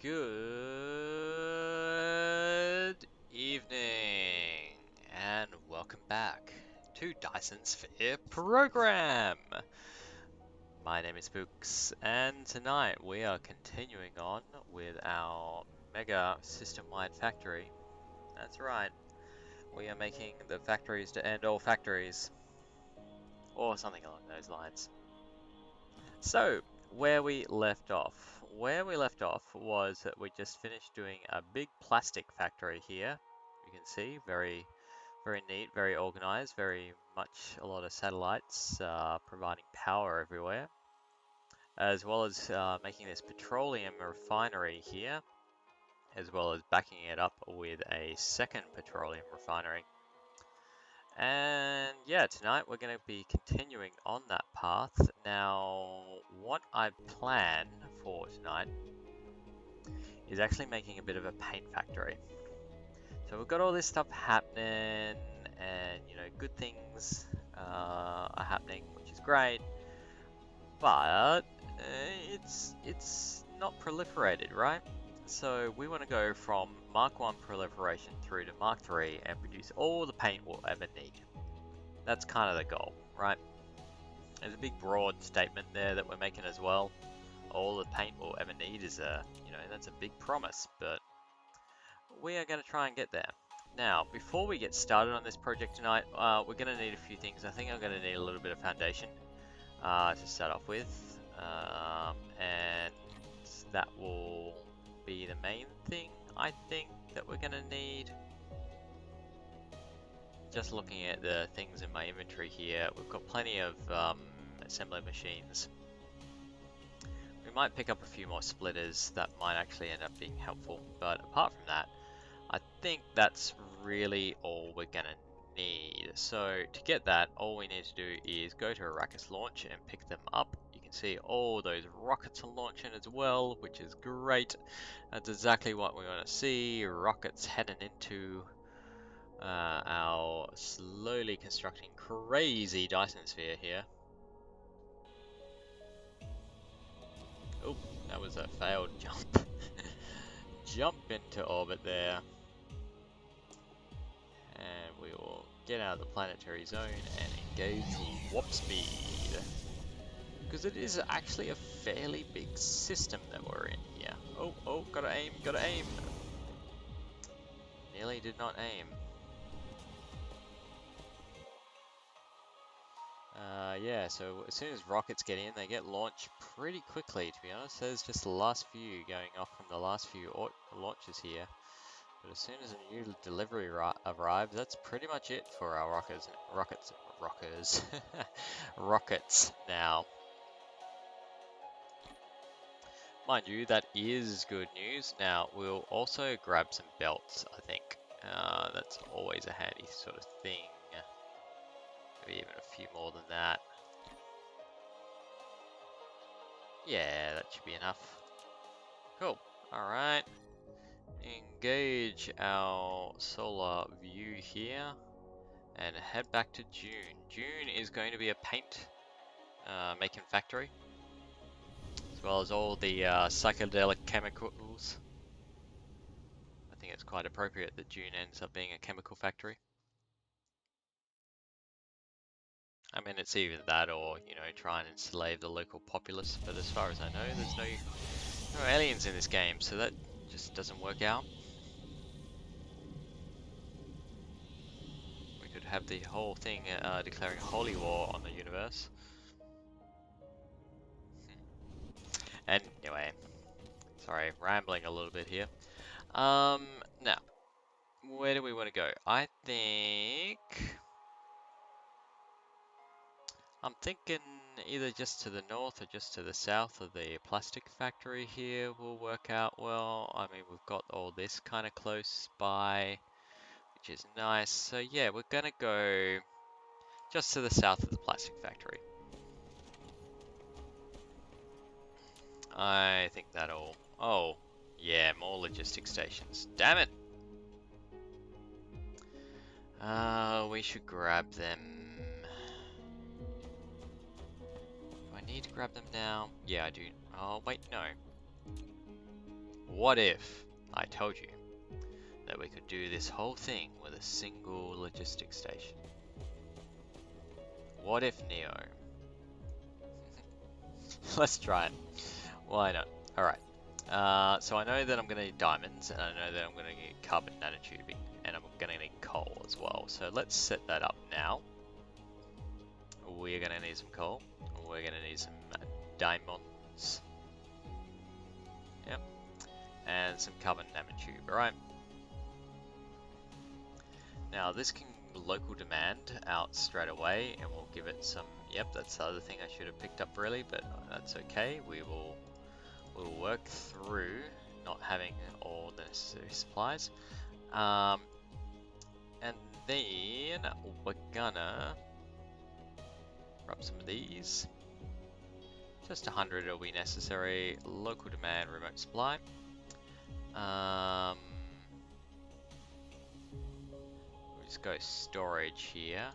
Good evening, and welcome back to Dyson Sphere Program. My name is Spooks, and tonight we are continuing on with our mega system-wide factory. That's right, we are making the factories to end all factories, or something along those lines. So, where we left off. Where we left off was that we just finished doing a big plastic factory here. You can see, very neat, very organized, very much a lot of satellites providing power everywhere. As well as making this petroleum refinery here, as well as backing it up with a second petroleum refinery. And yeah, tonight we're going to be continuing on that path. Now, what I plan for tonight is actually making a bit of a paint factory. So we've got all this stuff happening, and you know, good things are happening, which is great. But it's not proliferated, right? So we want to go from Mark 1 proliferation through to Mark 3 and produce all the paint we'll ever need. That's kind of the goal, right? There's a big broad statement there that we're making as well. All the paint we'll ever need is that's a big promise, but we are going to try and get there. Now, before we get started on this project tonight, we're going to need a few things. I think I'm going to need a little bit of foundation to start off with, and that will be the main thing I think that we're going to need. Just looking at the things in my inventory here, we've got plenty of assembly machines. We might pick up a few more splitters that might actually end up being helpful, but apart from that, I think that's really all we're going to need. So to get that, all we need to do is go to Arrakis Launch and pick them up. You can see all those rockets are launching as well, which is great. That's exactly what we want to see. Rockets heading into our slowly constructing crazy Dyson sphere here. Oh, that was a failed jump. Jump into orbit there. And we will get out of the planetary zone and engage warp speed. Because it is actually a fairly big system that we're in here. Oh, gotta aim. Nearly did not aim. Yeah, so as soon as rockets get in, they get launched pretty quickly, to be honest. There's just the last few going off from the last few launches here. But as soon as a new delivery arrives, that's pretty much it for our rockets now. Mind you, that is good news. Now, we'll also grab some belts, I think. That's always a handy sort of thing. Maybe even a few more than that. Yeah, that should be enough. Cool. Alright. Engage our solar view here and head back to June. June is going to be a paint making factory, as well as all the psychedelic chemicals. I think it's quite appropriate that June ends up being a chemical factory. I mean, it's either that or, you know, try and enslave the local populace, but as far as I know, there's no aliens in this game, so that just doesn't work out. We could have the whole thing declaring holy war on the universe. Anyway, sorry, rambling a little bit here. Now, where do we want to go? I think I'm thinking either just to the north or just to the south of the plastic factory here will work out well. I mean, we've got all this kind of close by, which is nice. So yeah, we're gonna go just to the south of the plastic factory. I think that'll... Oh, yeah, more logistic stations. Damn it! We should grab them. Do I need to grab them now? Yeah, I do. Oh, wait, no. What if I told you that we could do this whole thing with a single logistics station? What if, Neo? Let's try it. Why not? Alright. So I know that I'm going to need diamonds, and I know that I'm going to need carbon nanotubing, and I'm going to need coal as well. So let's set that up now. We're going to need some coal. We're going to need some diamonds. Yep. And some carbon nanotube. Alright. Now this can local demand out straight away, and we'll give it some. Yep, that's the other thing I should have picked up really, but that's okay. We'll work through not having all the necessary supplies. And then we're gonna grab some of these. Just 100 will be necessary. Local demand, remote supply. We'll just go storage here.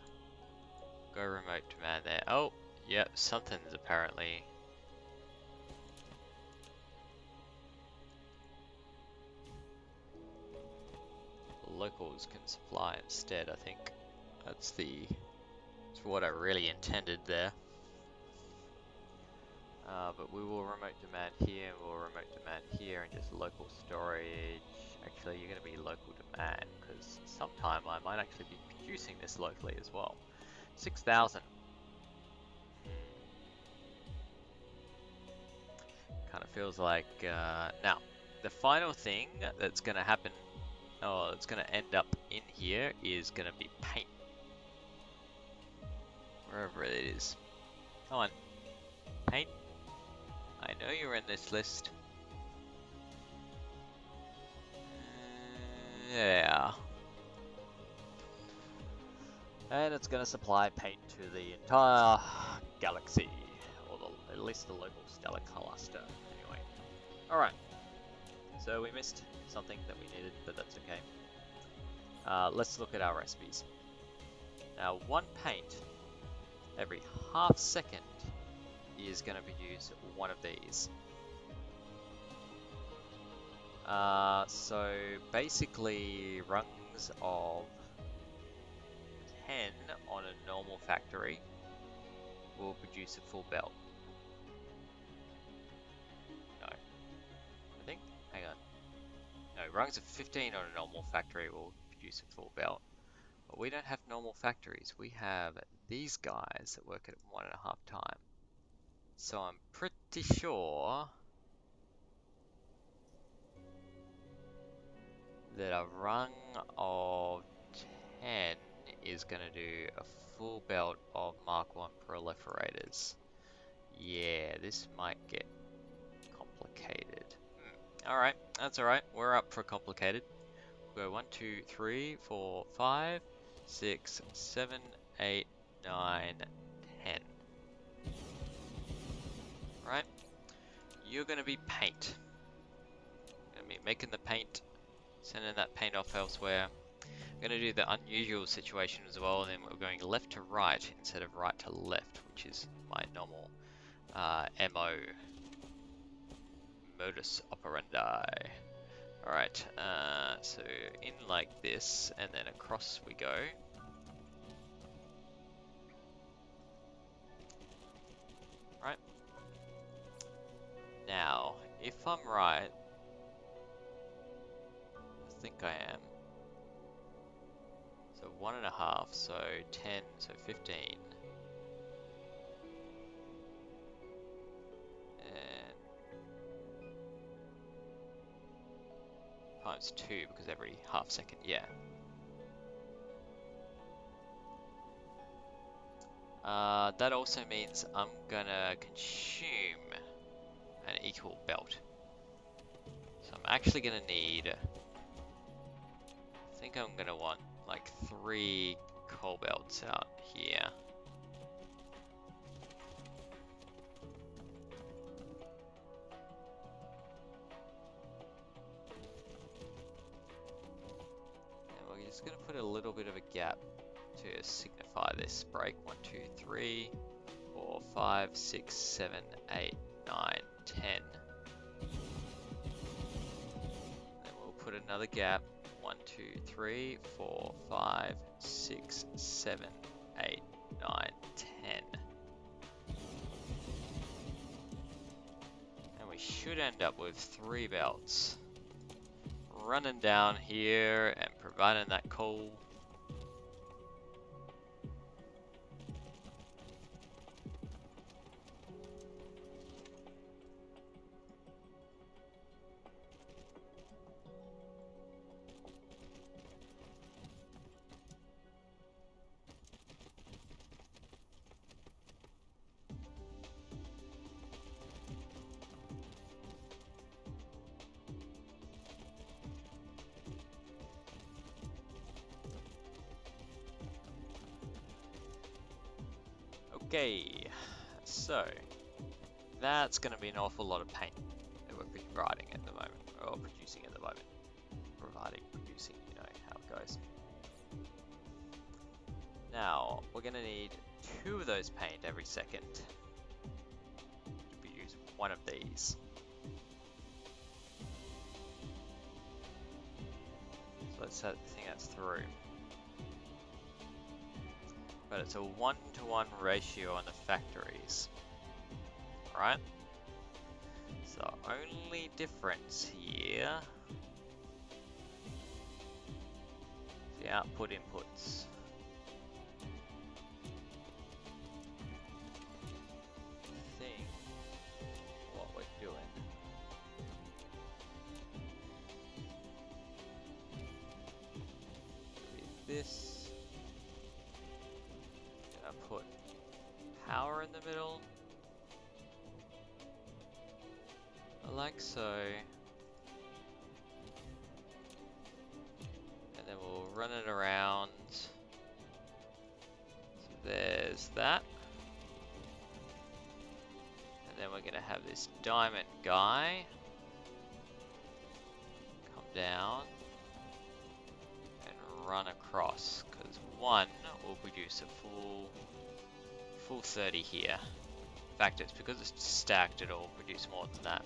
Go remote demand there. Oh, yep, something's apparently. Locals can supply instead, I think. That's what I really intended there. But we will remote demand here, and we'll remote demand here, and just local storage. Actually, you're going to be local demand, because sometime I might actually be producing this locally as well. 6,000. Kind of feels like... now, the final thing that's going to happen, or it's going to end up in here, is going to be paint. Wherever it is. Come on. Paint. I know you're in this list. Yeah. And it's going to supply paint to the entire galaxy, or at least the local stellar cluster. Anyway. Alright. So we missed something that we needed, but that's okay. Let's look at our recipes. Now, one paint every half second is going to produce one of these. So basically rungs of 10 on a normal factory will produce a full belt. No. I think? Hang on. No, rungs of 15 on a normal factory will produce a full belt. But we don't have normal factories. We have these guys that work at 1.5 time. So I'm pretty sure that a rung of 10 is going to do a full belt of Mark 1 proliferators. Yeah, this might get complicated. Alright, that's alright. We're up for complicated. We'll go 1, 2, 3, 4, 5, 6, 7, 8, 9, 10. Right? You're going to be paint. Going to be making the paint, sending that paint off elsewhere. I'm going to do the unusual situation as well, and then we're going left to right instead of right to left, which is my normal modus operandi. Alright, so in like this, and then across we go. Right. Now, if I'm right, I think I am. So 1.5, so 10, so 15. And times 2, because every half second, yeah. That also means I'm gonna consume an equal belt. So I'm actually gonna need, I think I'm gonna want like 3 coal belts out here. And we're just gonna put a little bit of a gap to signify this break. 1, 2, 3, 4, 5, 6, 7, 8, 9, 10. put another gap. 1, 2, 3, 4, 5, 6, 7, 8, 9, 10. And we should end up with 3 belts. Running down here and providing that coal. Okay, so that's going to be an awful lot of paint that we're providing at the moment, or producing at the moment. Producing, you know how it goes. Now, we're going to need 2 of those paint every second to produce 1 of these. So let's think that's through. But it's a 1-to-1 ratio on the factories, right? So only difference here is the output inputs. I think what we're doing is this. Put power in the middle, like so, and then we'll run it around. So there's that, and then we're going to have this diamond guy come down and run across, because 1 will produce a full 30 here. In fact, it's because it's stacked, it'll produce more than that.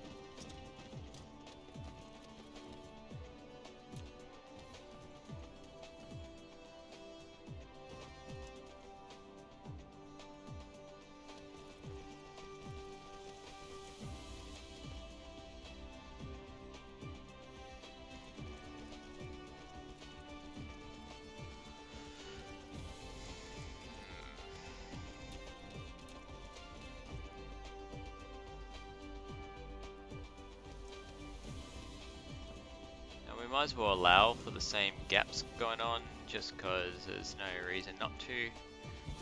We might as well allow for the same gaps going on, just because there's no reason not to.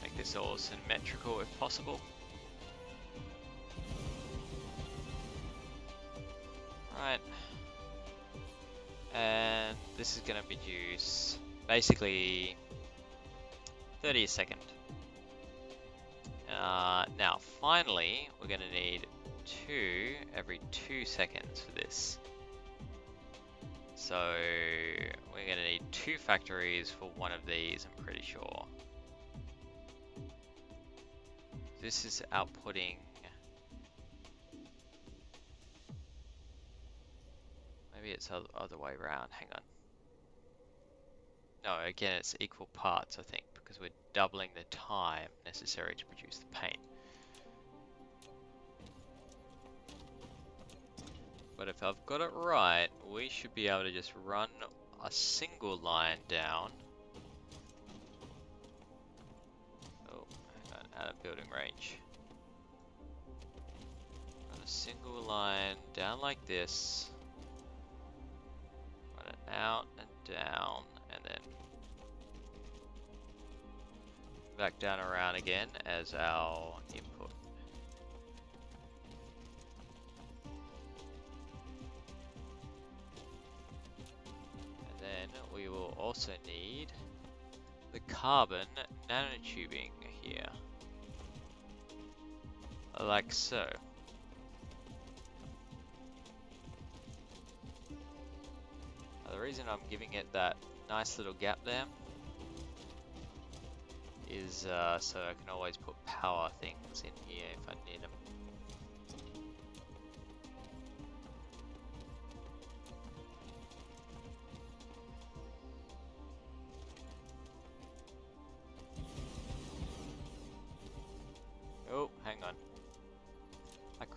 Make this all symmetrical if possible. Right. And this is going to produce basically 30 a second. Now, finally, we're going to need 2 every 2 seconds for this. So we're going to need 2 factories for 1 of these, I'm pretty sure. This is outputting. Maybe it's other way around, hang on. No, again, it's equal parts, I think, because we're doubling the time necessary to produce the paint. But if I've got it right, we should be able to just run a single line down. Oh, hang on, out of building range. Run a single line down like this. Run it out and down, and then back down around again as our input. Then we will also need the carbon nanotubing here, like so. Now, the reason I'm giving it that nice little gap there is so I can always put power things in here if I need them.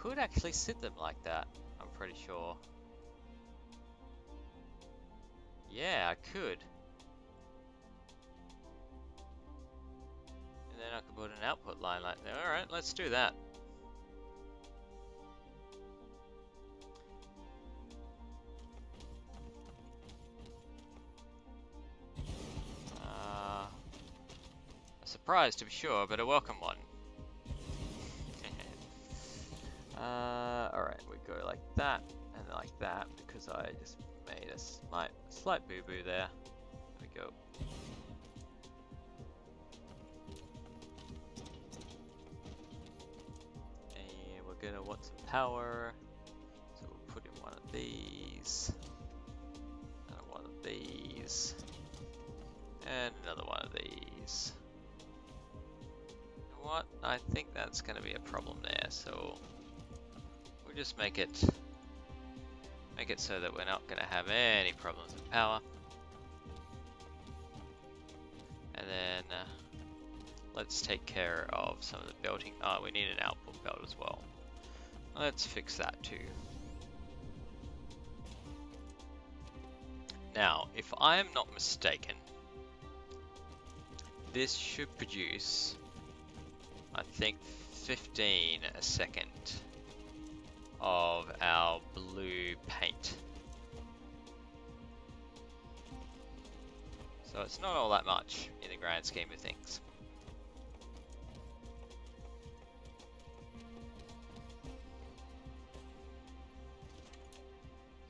could actually sit them like that, I'm pretty sure. Yeah, I could. And then I could put an output line like that. Alright, let's do that. A surprise to be sure, but a welcome one. Alright, we go like that, and like that, because I just made a slight boo-boo there. There we go. And we're gonna want some power, so we'll put in one of these, and one of these, and another one of these. You know what? I think that's gonna be a problem there, so we'll just make it so that we're not gonna have any problems with power. And then let's take care of some of the belting. Oh, we need an output belt as well. Let's fix that too. Now, if I am not mistaken, this should produce, I think, 15 a second of our blue paint. So it's not all that much in the grand scheme of things.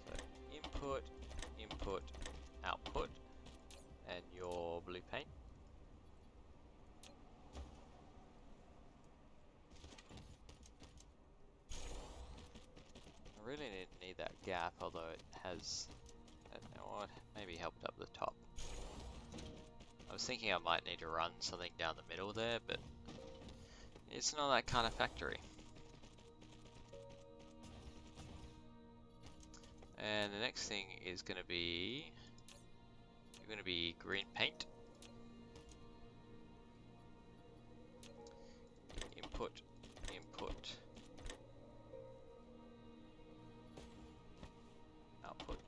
So input, input, output, and your blue paint. I really need that gap, although it has, or maybe helped up the top. I was thinking I might need to run something down the middle there, but it's not that kind of factory. And the next thing is going to be, you're going to be green paint. Input, input, output.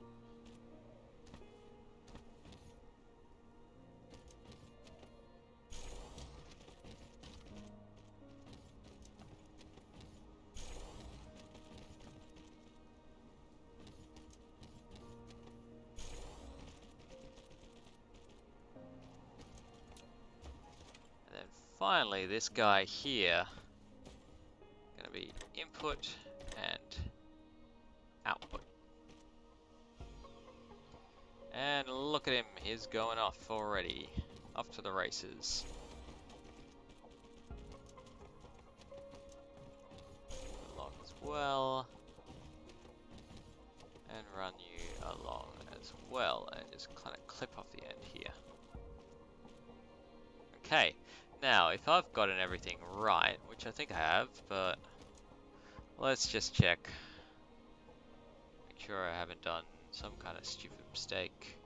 Finally, this guy here, gonna be input and output. And look at him, he's going off already. Off to the races. Along as well. And run you along as well. And just kind of clip off the end here. Okay. Now, if I've gotten everything right, which I think I have, but let's just check. Make sure I haven't done some kind of stupid mistake.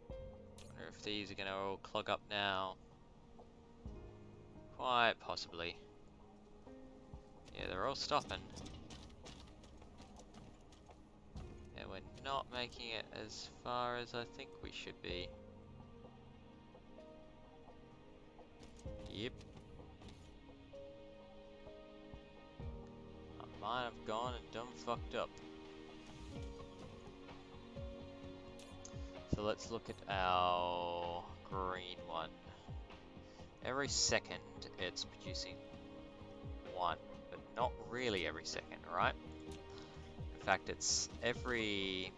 Wonder if these are gonna all clog up now. Quite possibly. Yeah, they're all stopping. And we're not making it as far as I think we should be. Yep. I might have gone and done fucked up. So let's look at our green one. Every second it's producing one, but not really every second, right? In fact, it's every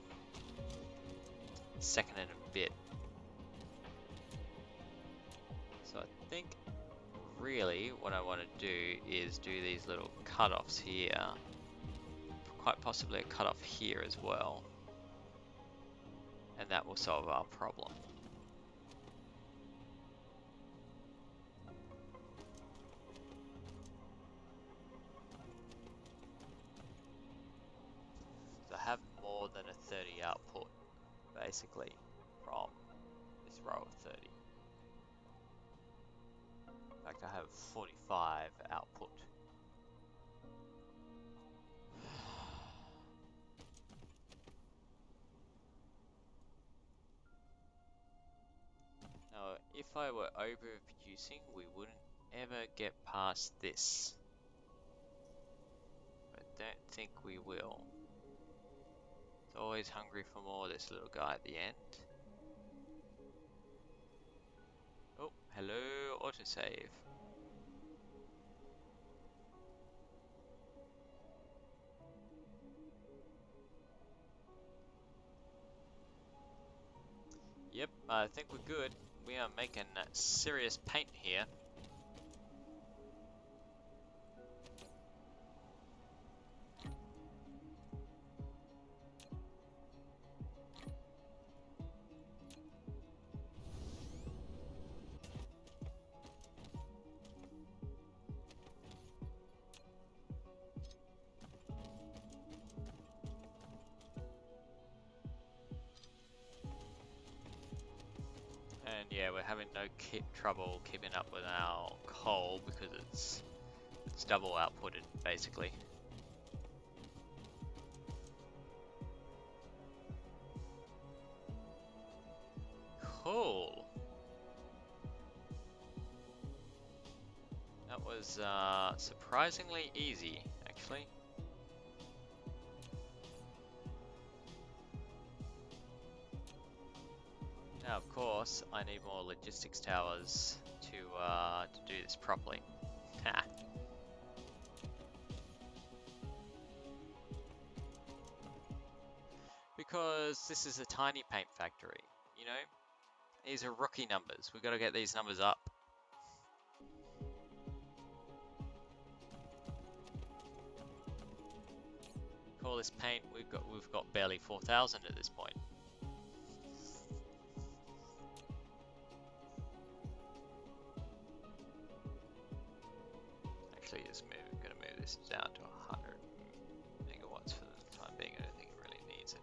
second and a bit. So I think really what I want to do is do these little cutoffs here, quite possibly a cutoff here as well, and that will solve our problem. So I have more than a 30 output basically from this row of 30. In fact, I have 45 output. if I were overproducing, we wouldn't ever get past this. But don't think we will. It's always hungry for more, this little guy at the end. Oh, hello, autosave. Yep, I think we're good. We are making serious paint here. And yeah, we're having no trouble keeping up with our coal because it's double outputted basically. Cool. That was surprisingly easy, actually. Now, of course, I need more logistics towers to do this properly. Ha. Because this is a tiny paint factory, you know? These are rookie numbers. We've got to get these numbers up. Call this paint. We've got barely 4,000 at this point. Actually, gonna move this down to 100 megawatts for the time being. I don't think it really needs it.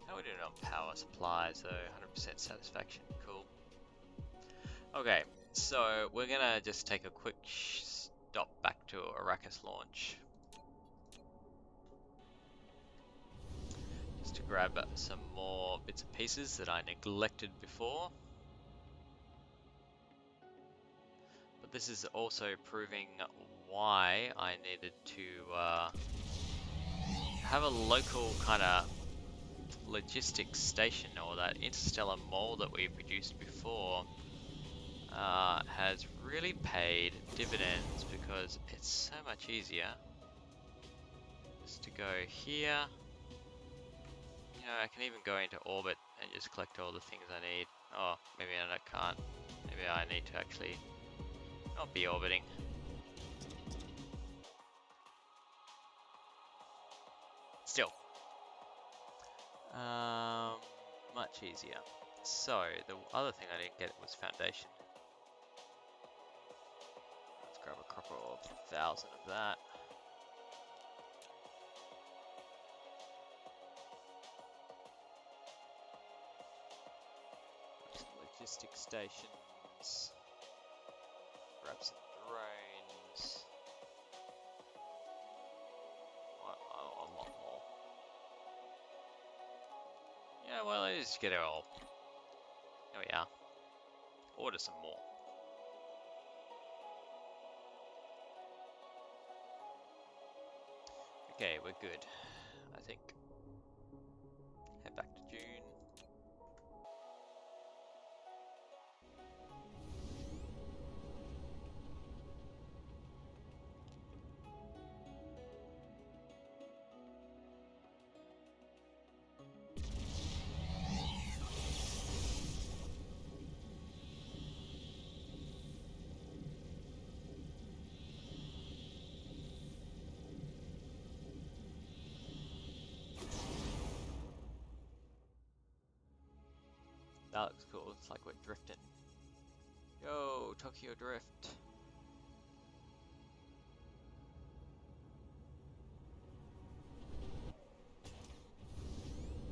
How are we doing on power supply? So 100% satisfaction. Cool. Okay, so we're gonna just take a quick stop back to Arrakis launch. Just to grab some more bits and pieces that I neglected before. But this is also proving why I needed to have a local kind of logistics station, or that interstellar mole that we produced before has really paid dividends, because it's so much easier just to go here. You know, I can even go into orbit and just collect all the things I need. Oh, maybe I can't. Maybe I need to actually not be orbiting. Still. Much easier. So, the other thing I didn't get was foundation. Let's grab a couple of 1,000 of that. Some logistic stations. Grab some drones. A lot more. Yeah, well, let's just get it all. There we are. Order some more. Okay, we're good, I think. Head back to June. That looks cool. It's like we're drifting. Yo, Tokyo Drift.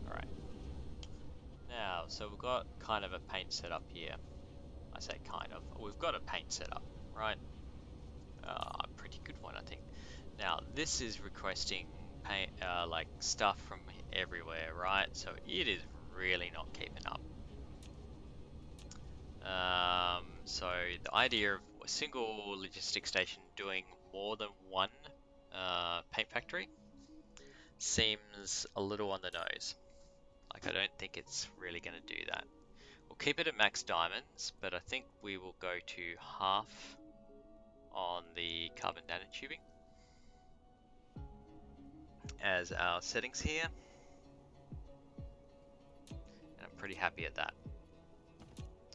Alright. Now, so we've got kind of a paint setup here. I say kind of. We've got a paint setup, right? A pretty good one, I think. Now, this is requesting paint, like stuff from everywhere, right? So it is really not keeping up. So the idea of a single logistics station doing more than one paint factory seems a little on the nose. Like, I don't think it's really going to do that. We'll keep it at max diamonds, but I think we will go to half on the carbon nanotubing as our settings here. And I'm pretty happy at that.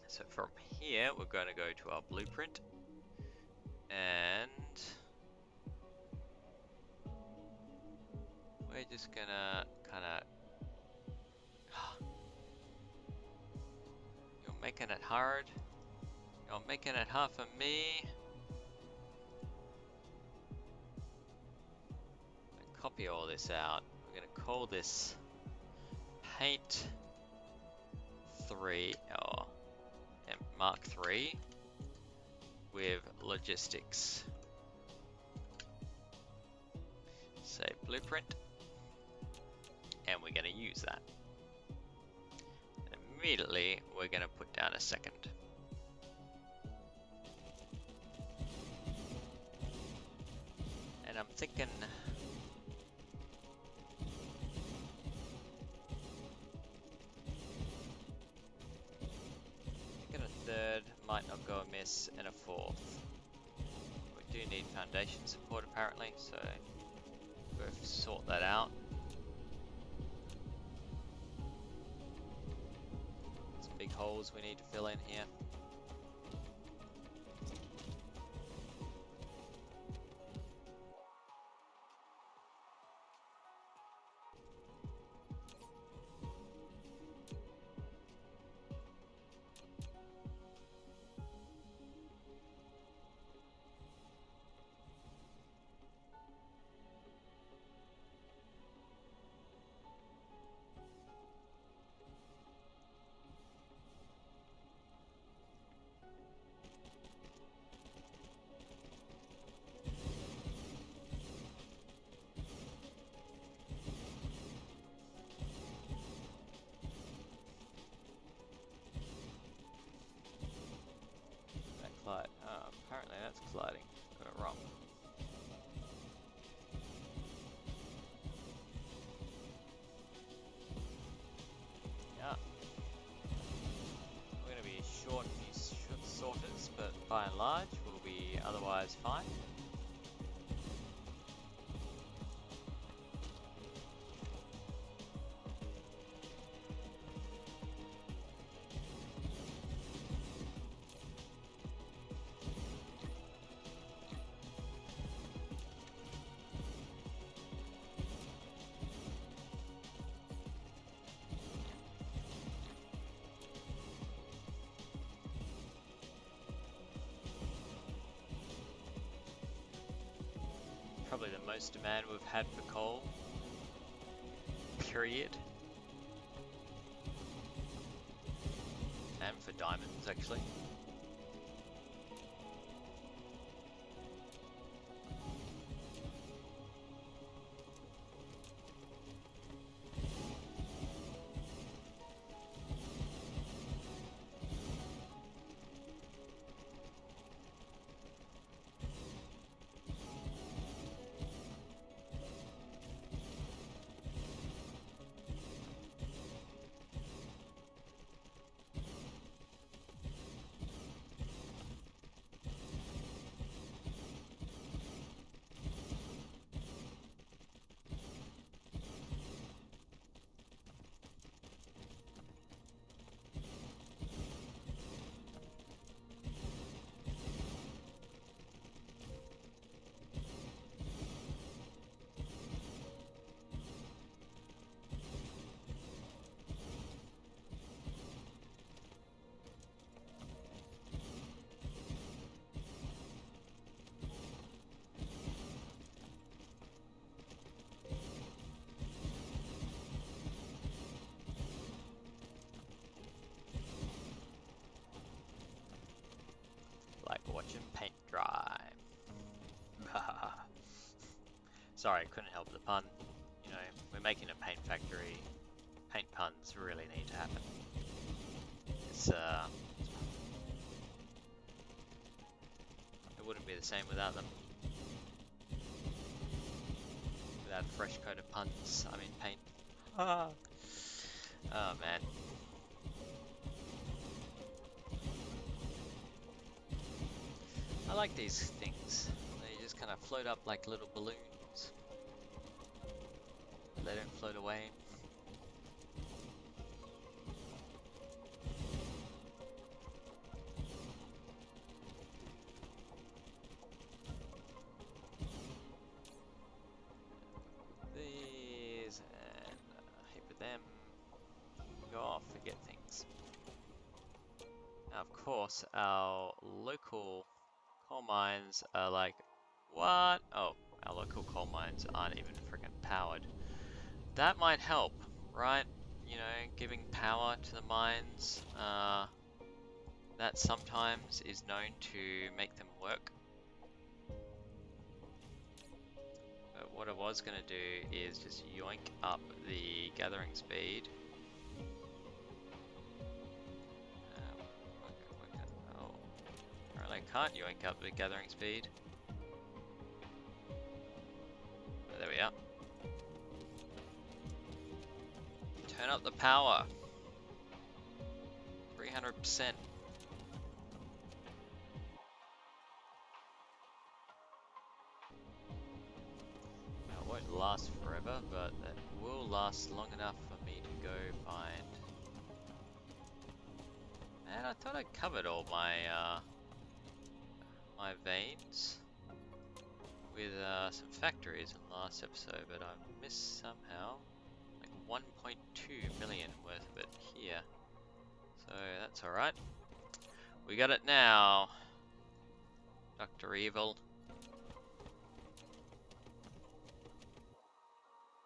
So from here, we're going to go to our blueprint and we're just gonna kind of you're making it hard. You're making it hard for me. Copy all this out. We're going to call this paint 3 or Mark 3 with logistics. Say blueprint, and we're going to use that. And immediately we're going to put down a second. And I'm thinking a third might not go amiss, and a fourth. We do need foundation support apparently, so we'll sort that out. Some big holes we need to fill in here. Apparently that's colliding. Got it wrong. Yeah. We're going to be short these sorters, but by and large we'll be otherwise fine. Probably the most demand we've had for coal, period. And for diamonds, actually. Like watching paint dry. Sorry, couldn't help the pun. You know, we're making a paint factory. Paint puns really need to happen. It's It wouldn't be the same without them. Without a fresh coat of puns, I mean paint. Ah. Oh man. I like these things. They just kind of float up like little balloons. They don't float away. These and a heap of them. Go off, forget things. Now, of course, our local coal mines are like, what? Oh, our local coal mines aren't even freaking powered. That might help, right? You know, giving power to the mines, that sometimes is known to make them work. But what I was going to do is just yoink up the gathering speed. Oh, apparently I can't yoink up the gathering speed. Oh, there we are. Turn up the power. 300%. It won't last forever, but it will last long enough for me to go find. Man, I thought I covered all my my veins with some factories in the last episode, but I missed somehow like 1.2 million worth of it here. So that's alright. We got it now, Dr. Evil.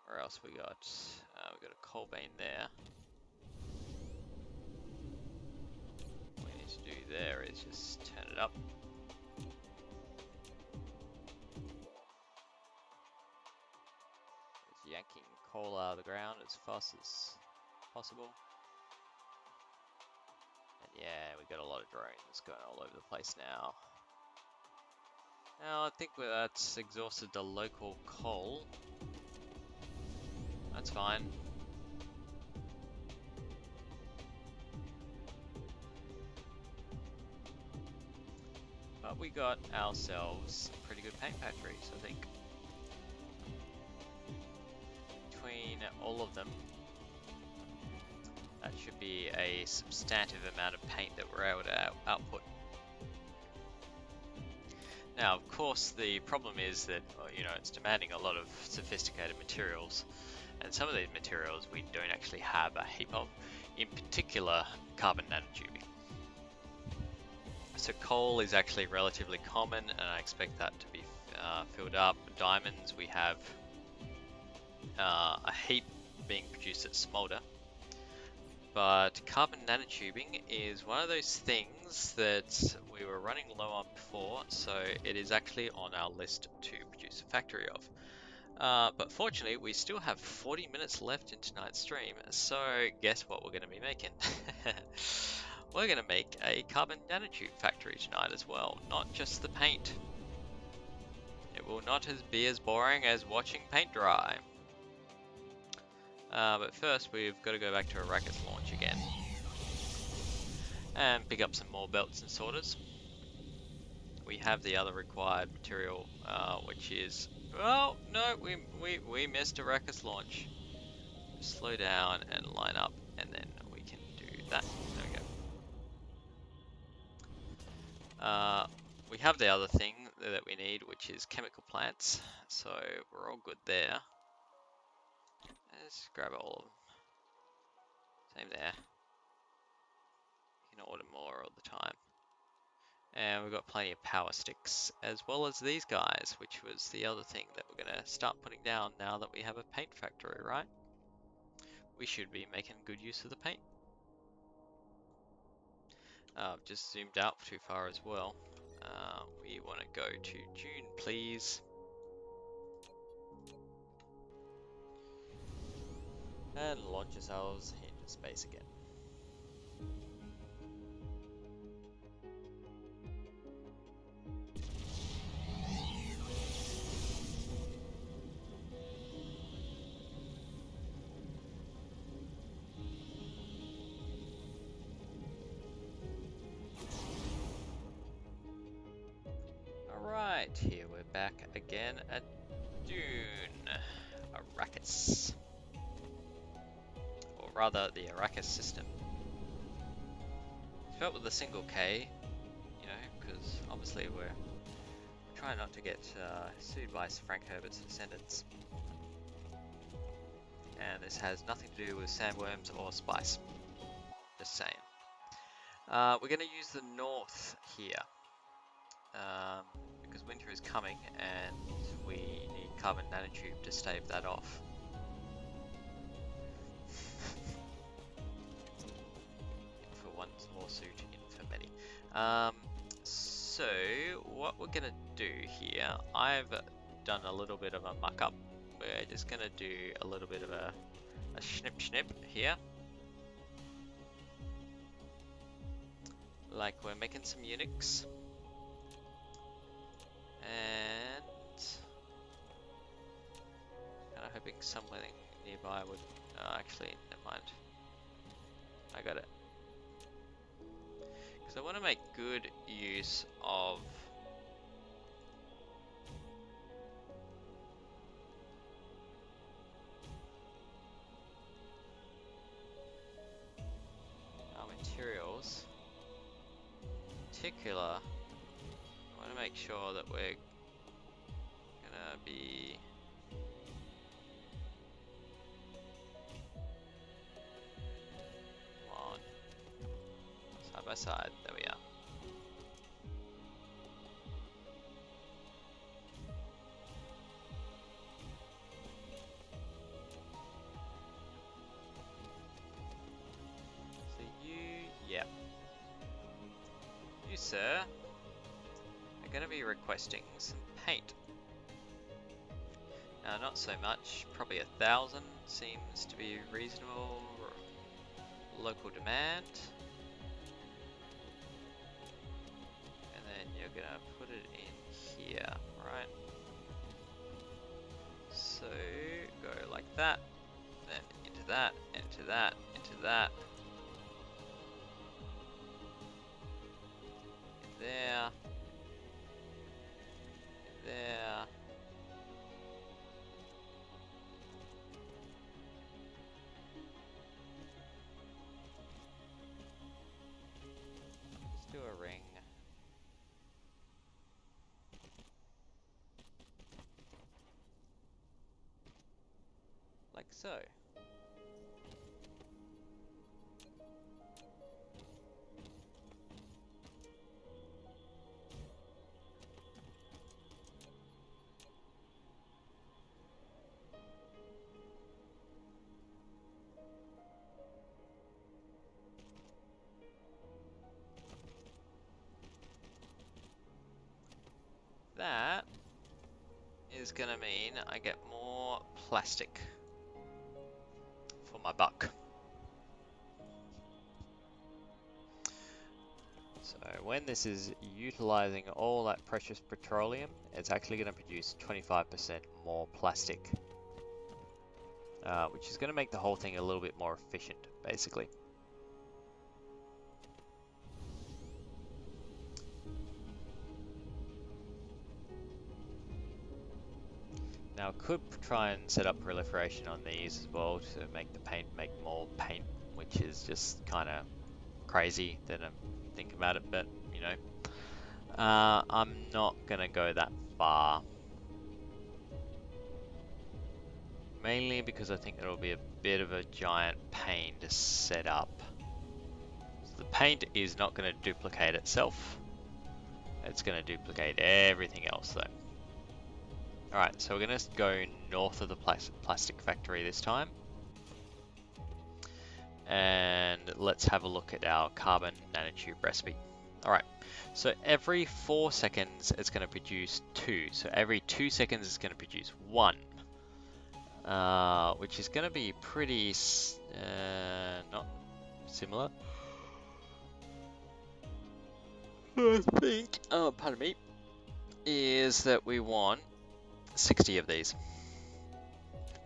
Where else we got? We got a coal vein there. What we need to do there is just turn it up. Just yanking coal out of the ground as fast as possible. And yeah, we got a lot of drones going all over the place now. Now I think that's exhausted the local coal. That's fine. But we got ourselves pretty good paint factories, I think. Between all of them, that should be a substantive amount of paint that we're able to output. Now, of course, the problem is that, well, you know, it's demanding a lot of sophisticated materials, and some of these materials we don't actually have a heap of, in particular carbon nanotubing. So coal is actually relatively common, and I expect that to be filled up. Diamonds, we have a heap being produced at Smolder. But carbon nanotubing is one of those things that we were running low on before, so it is actually on our list to produce a factory of. But fortunately, we still have 40 minutes left in tonight's stream, so guess what we're going to be making? We're going to make a carbon nanotube factory tonight as well, not just the paint. It will not be as boring as watching paint dry. But first we've got to go back to Arrakis launch again and pick up some more belts and sorters. We have the other required material, which is, oh no, we missed Arrakis launch. Just slow down and line up, and then we can do that. There we go. We have the other thing that we need, which is chemical plants, so we're all good there. Let's grab all of them. Same there. You can order more all the time. And we've got plenty of power sticks, as well as these guys, which was the other thing that we're going to start putting down now that we have a paint factory, right? We should be making good use of the paint. I've just zoomed out too far as well. We want to go to June, please. And launch ourselves into space again. back again at Dune Arrakis. Or rather, the Arrakis system. Spelled with a single K, you know, because obviously we're trying not to get sued by Frank Herbert's descendants. And this has nothing to do with sandworms or spice. Just saying. We're going to use the north here. Because winter is coming and we need carbon nanotube to stave that off. For one lawsuit, in for many. So what we're going to do here, I've done a little bit of a muck up. We're just going to do a little bit of a snip here. Like we're making some Unix. And kind of hoping somewhere nearby would, actually, never mind. I got it. Because I want to make good use of our materials. In particular, I want to make sure that we're gonna be on side by side. There we are. So yeah, you sir are going to be requesting some paint. Now, not so much, probably 1,000 seems to be reasonable local demand. And then you're going to put it in here, right? So, go like that, then into that, into that, into that. In there. There. Let's do a ring. Like so. That is gonna mean I get more plastic for my buck. So when this is utilizing all that precious petroleum, it's actually going to produce 25% more plastic, which is going to make the whole thing a little bit more efficient, basically. Now I could try and set up proliferation on these as well to make the paint make more paint, which is just kind of crazy that I'm thinking about it, but you know, I'm not gonna go that far. Mainly because I think it'll be a bit of a giant pain to set up. So the paint is not going to duplicate itself. It's going to duplicate everything else though. Alright, so we're going to go north of the plastic factory this time. And let's have a look at our carbon nanotube recipe. Alright, so every 4 seconds it's going to produce 2. So every 2 seconds it's going to produce 1. Which is going to be pretty not similar. I think, pardon me, is that we want 60 of these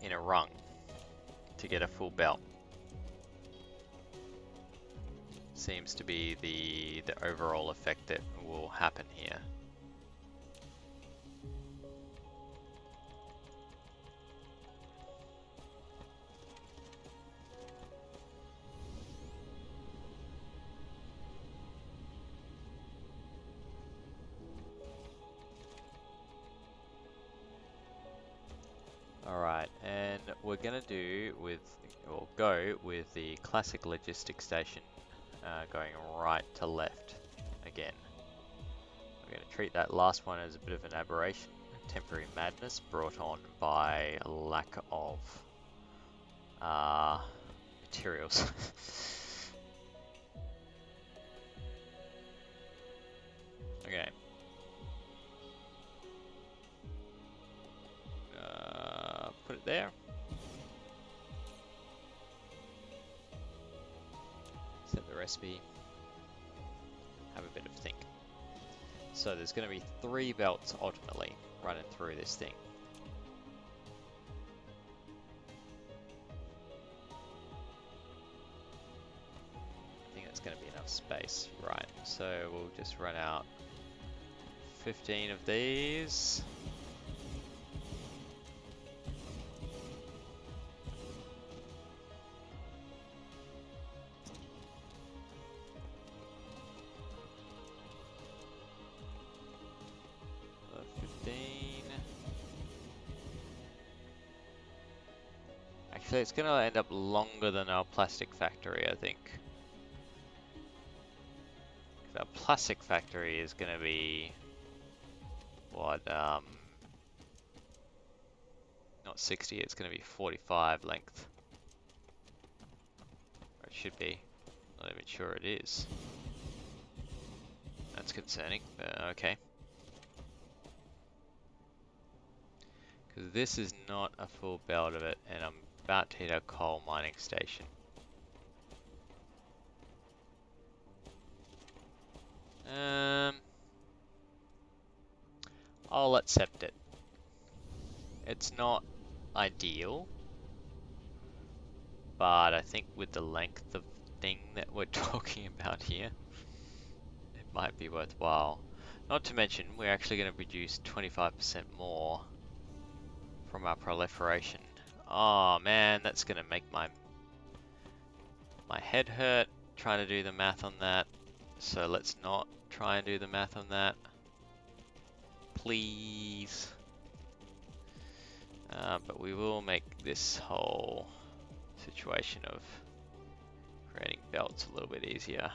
in a rung to get a full belt. Seems to be the overall effect that will happen here. Alright, and we're gonna do with, or go with the classic logistics station, going right to left again. We're gonna treat that last one as a bit of an aberration, temporary madness brought on by a lack of materials. Okay. Put it there. Set the recipe. Have a bit of think. So there's going to be 3 belts ultimately running through this thing. I think that's going to be enough space. Right, so we'll just run out 15 of these. Actually, it's going to end up longer than our plastic factory, I think. Our plastic factory is going to be, what, not 60, it's going to be 45 length. Or it should be. Not even sure it is. That's concerning, but okay. Because this is not a full belt of it, and I'm about to hit a coal mining station. I'll accept it. It's not ideal, but I think with the length of thing that we're talking about here, it might be worthwhile. Not to mention, we're actually going to produce 25% more from our proliferation. Oh man, that's going to make my head hurt trying to do the math on that. So let's not try and do the math on that. Please. But we will make this whole situation of creating belts a little bit easier.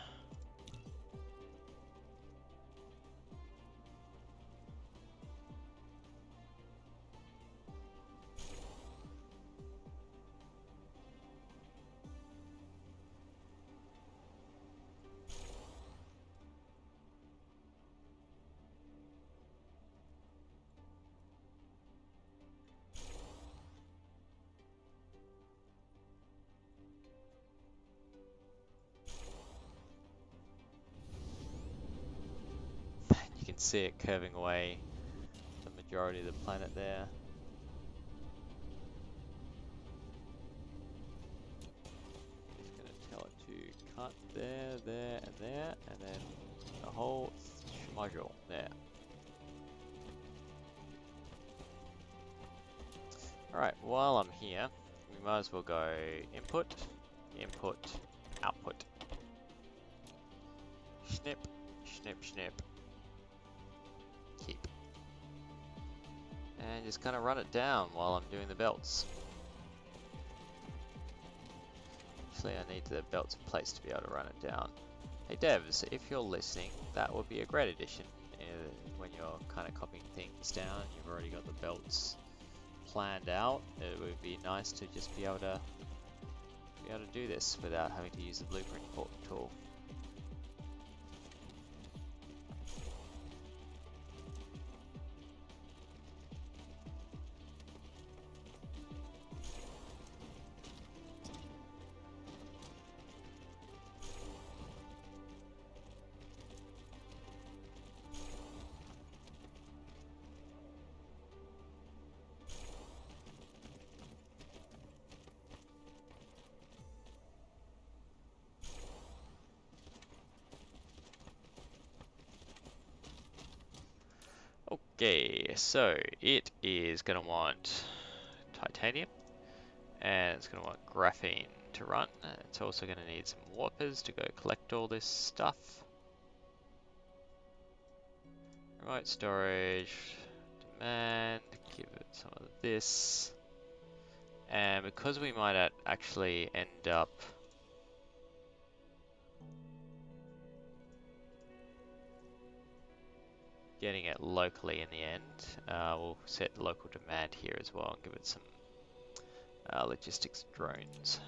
You can see it curving away the majority of the planet there. Just going to tell it to cut there, there, and then the whole module there. Alright, while I'm here, we might as well go input, input, output. Snip, snip, snip. Keep. And just kind of run it down while I'm doing the belts. Actually, I need the belts in place to be able to run it down. Hey devs, if you're listening, that would be a great addition. When you're kind of copying things down, you've already got the belts planned out. It would be nice to just be able to do this without having to use the blueprint tool. Okay, so it is going to want titanium, and it's going to want graphene to run. It's also going to need some warpers to go collect all this stuff. Remote storage, demand, give it some of this. And because we might actually end up getting it locally in the end, we'll set local demand here as well and give it some logistics drones.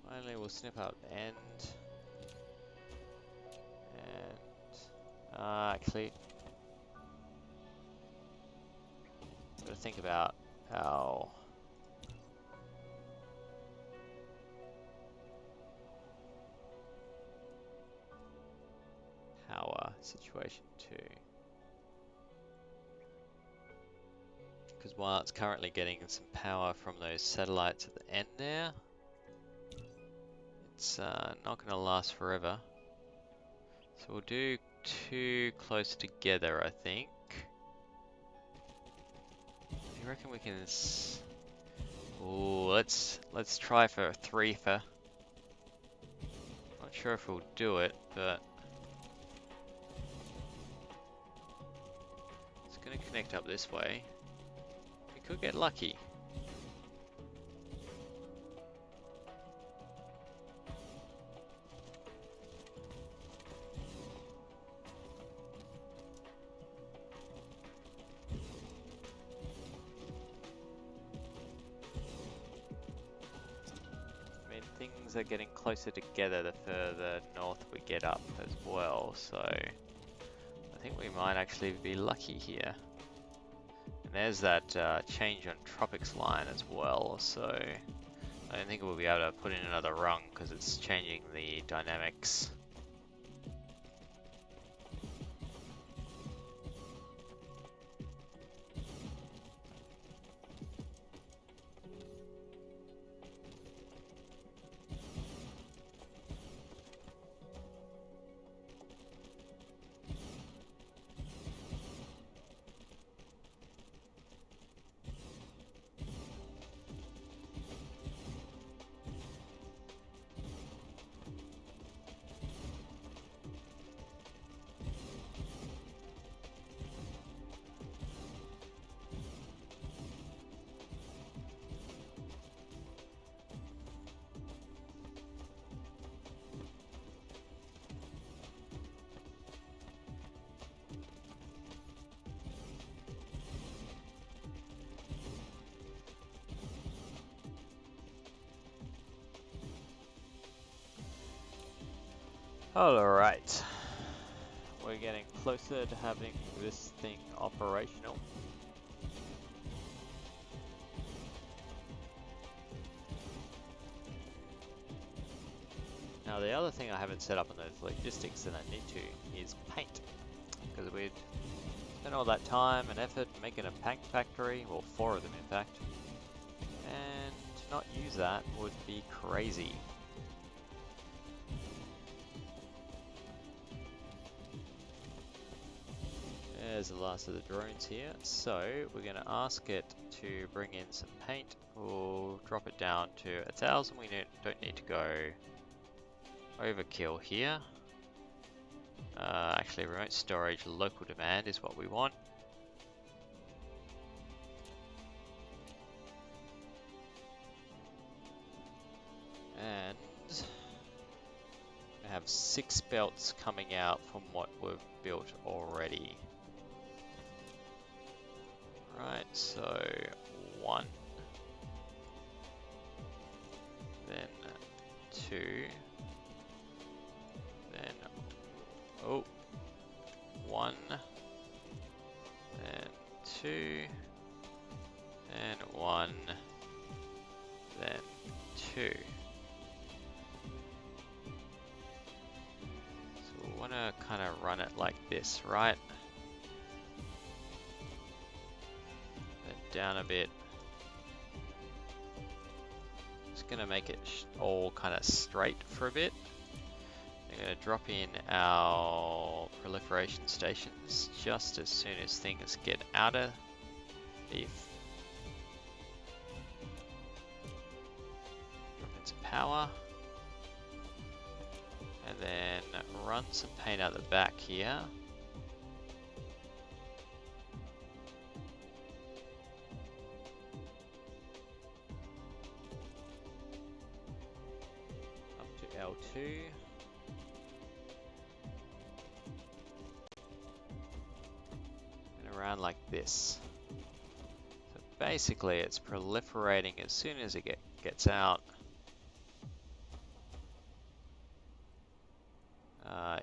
Finally, we'll snip out the end. And actually, gotta think about our power situation too. Because while it's currently getting some power from those satellites at the end there, it's not going to last forever. So we'll do 2 close together, I think. You reckon we can? Ooh, let's try for 3 for. Not sure if we'll do it, but it's going to connect up this way. We could get lucky. Things are getting closer together the further north we get up as well, so I think we might actually be lucky here. And there's that change on Tropics line as well, so I don't think we'll be able to put in another rung because it's changing the dynamics. Alright, we're getting closer to having this thing operational. Now the other thing I haven't set up in those logistics that I need to is paint, because we'd spent all that time and effort making a paint factory, well 4 of them in fact, and to not use that would be crazy. There's the last of the drones here, so we're going to ask it to bring in some paint. We'll drop it down to 1,000. We don't need to go overkill here. Actually, remote storage local demand is what we want. And we have 6 belts coming out from what we've built already. Right, so 1, then 2, then 1, then 2, then 1, then 2. So we want to kind of run it like this, right? Down a bit. Just gonna make it all kind of straight for a bit. I'm gonna drop in our proliferation stations just as soon as things get out of beef. Drop in some power. And Then run some paint out the back here. Up to L2. And around like this. So basically it's proliferating as soon as it gets out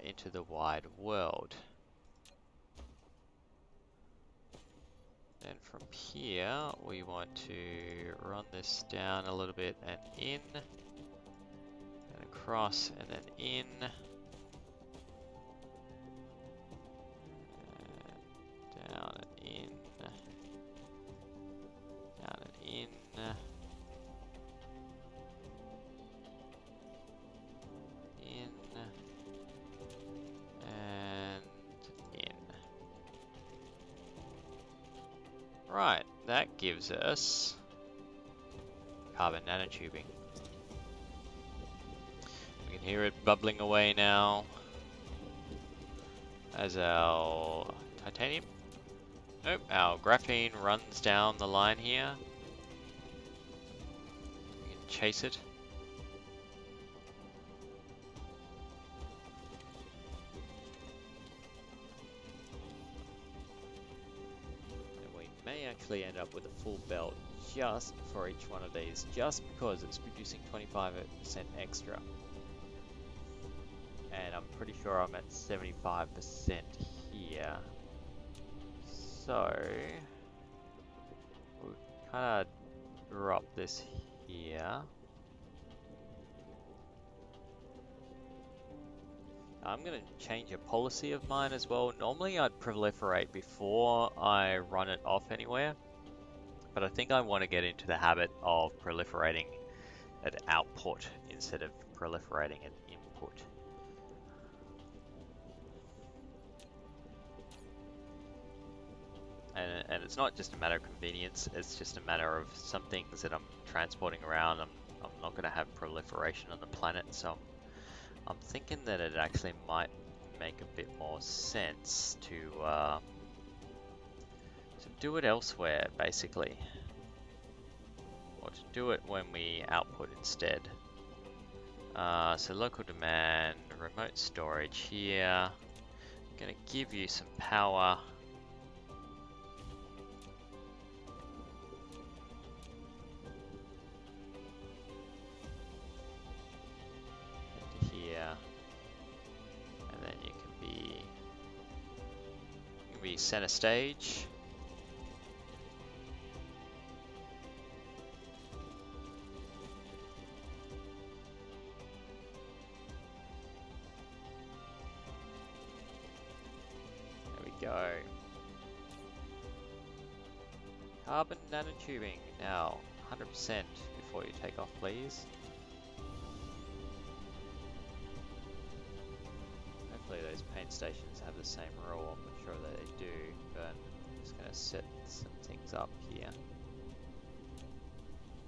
into the wide world. Then from here, we want to run this down a little bit and in, and across, and then in, and down and in, down and in, in, and in. Right, that gives us carbon nanotubing. We can hear it bubbling away now as our titanium. Nope, our graphene runs down the line here. We can chase it. May actually end up with a full belt just for each one of these, just because it's producing 25% extra. And I'm pretty sure I'm at 75% here. So, we'll kind of drop this here. I'm going to change a policy of mine as well. Normally I'd proliferate before I run it off anywhere, but I think I want to get into the habit of proliferating at output instead of proliferating at input. And it's not just a matter of convenience, it's just a matter of some things that I'm transporting around. I'm not going to have proliferation on the planet, so I'm thinking that it actually might make a bit more sense to do it elsewhere, basically. Or to do it when we output instead. So local demand, remote storage here. I'm going to give you some power. Here. And then you can be center stage. Go. Carbon nanotubing now, 100% before you take off, please. Hopefully those paint stations have the same rule. I'm not sure that they do, but I'm just going to set some things up here.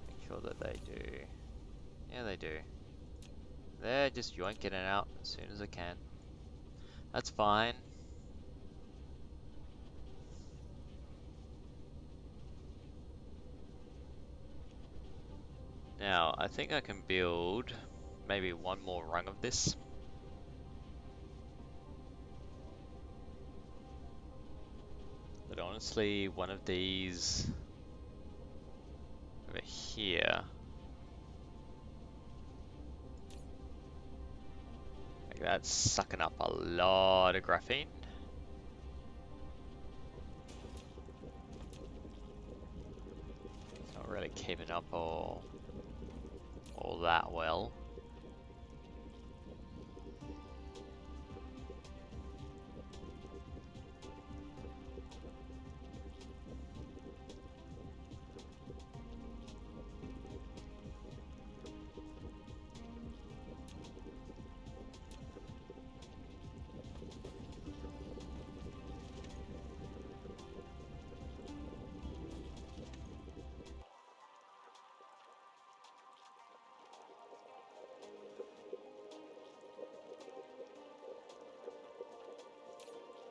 Make sure that they do. Yeah, they do. They're just yoinking it out as soon as I can. That's fine. Now, I think I can build maybe one more rung of this. But honestly, one of these over here, like that's sucking up a lot of graphene. It's not really keeping up all that well.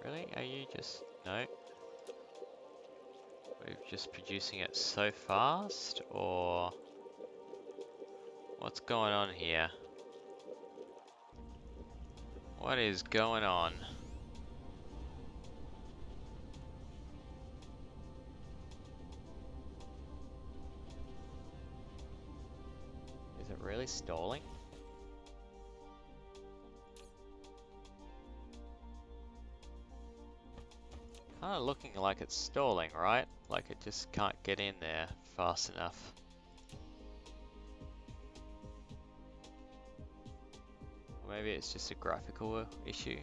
Really? Are you just... No. We're just producing it so fast, or... What's going on here? What is going on? Is it really stalling? Kind of looking like it's stalling, right? Like it just can't get in there fast enough. Or maybe it's just a graphical issue.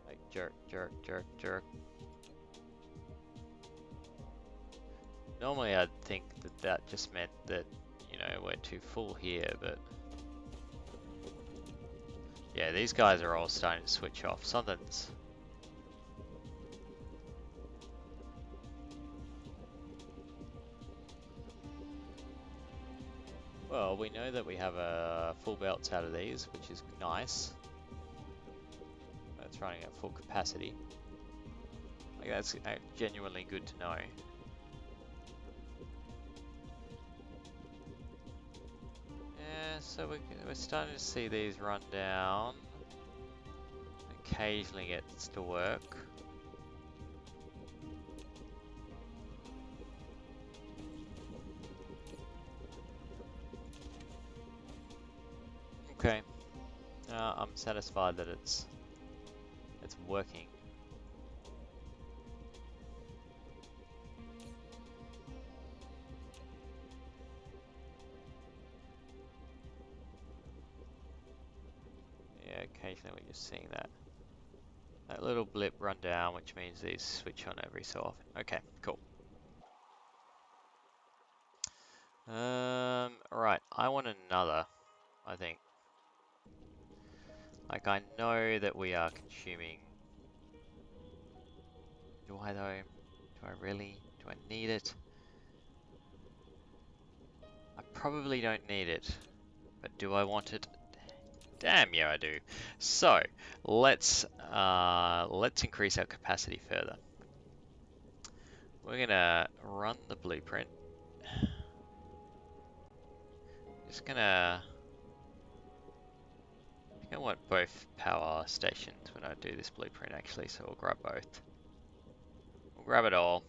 Like jerk, jerk, jerk, jerk. Normally I'd think that that just meant that, you know, we're too full here, but... Yeah, these guys are all starting to switch off. Something's... Well, we know that we have full belts out of these, which is nice. It's running at full capacity. Like, that's genuinely good to know. Yeah, so we're starting to see these run down. Occasionally gets to work. Okay. I'm satisfied that it's working. Yeah, occasionally we're just seeing that little blip run down, which means these switch on every so often. Okay, cool. Right, I want another, I think. Like, I know that we are consuming... Do I though? Do I really? Do I need it? I probably don't need it, but do I want it? Damn yeah I do. So, let's increase our capacity further. We're gonna run the blueprint. Just gonna... I think I want both power stations when I do this blueprint actually, so we'll grab both. We'll grab it all.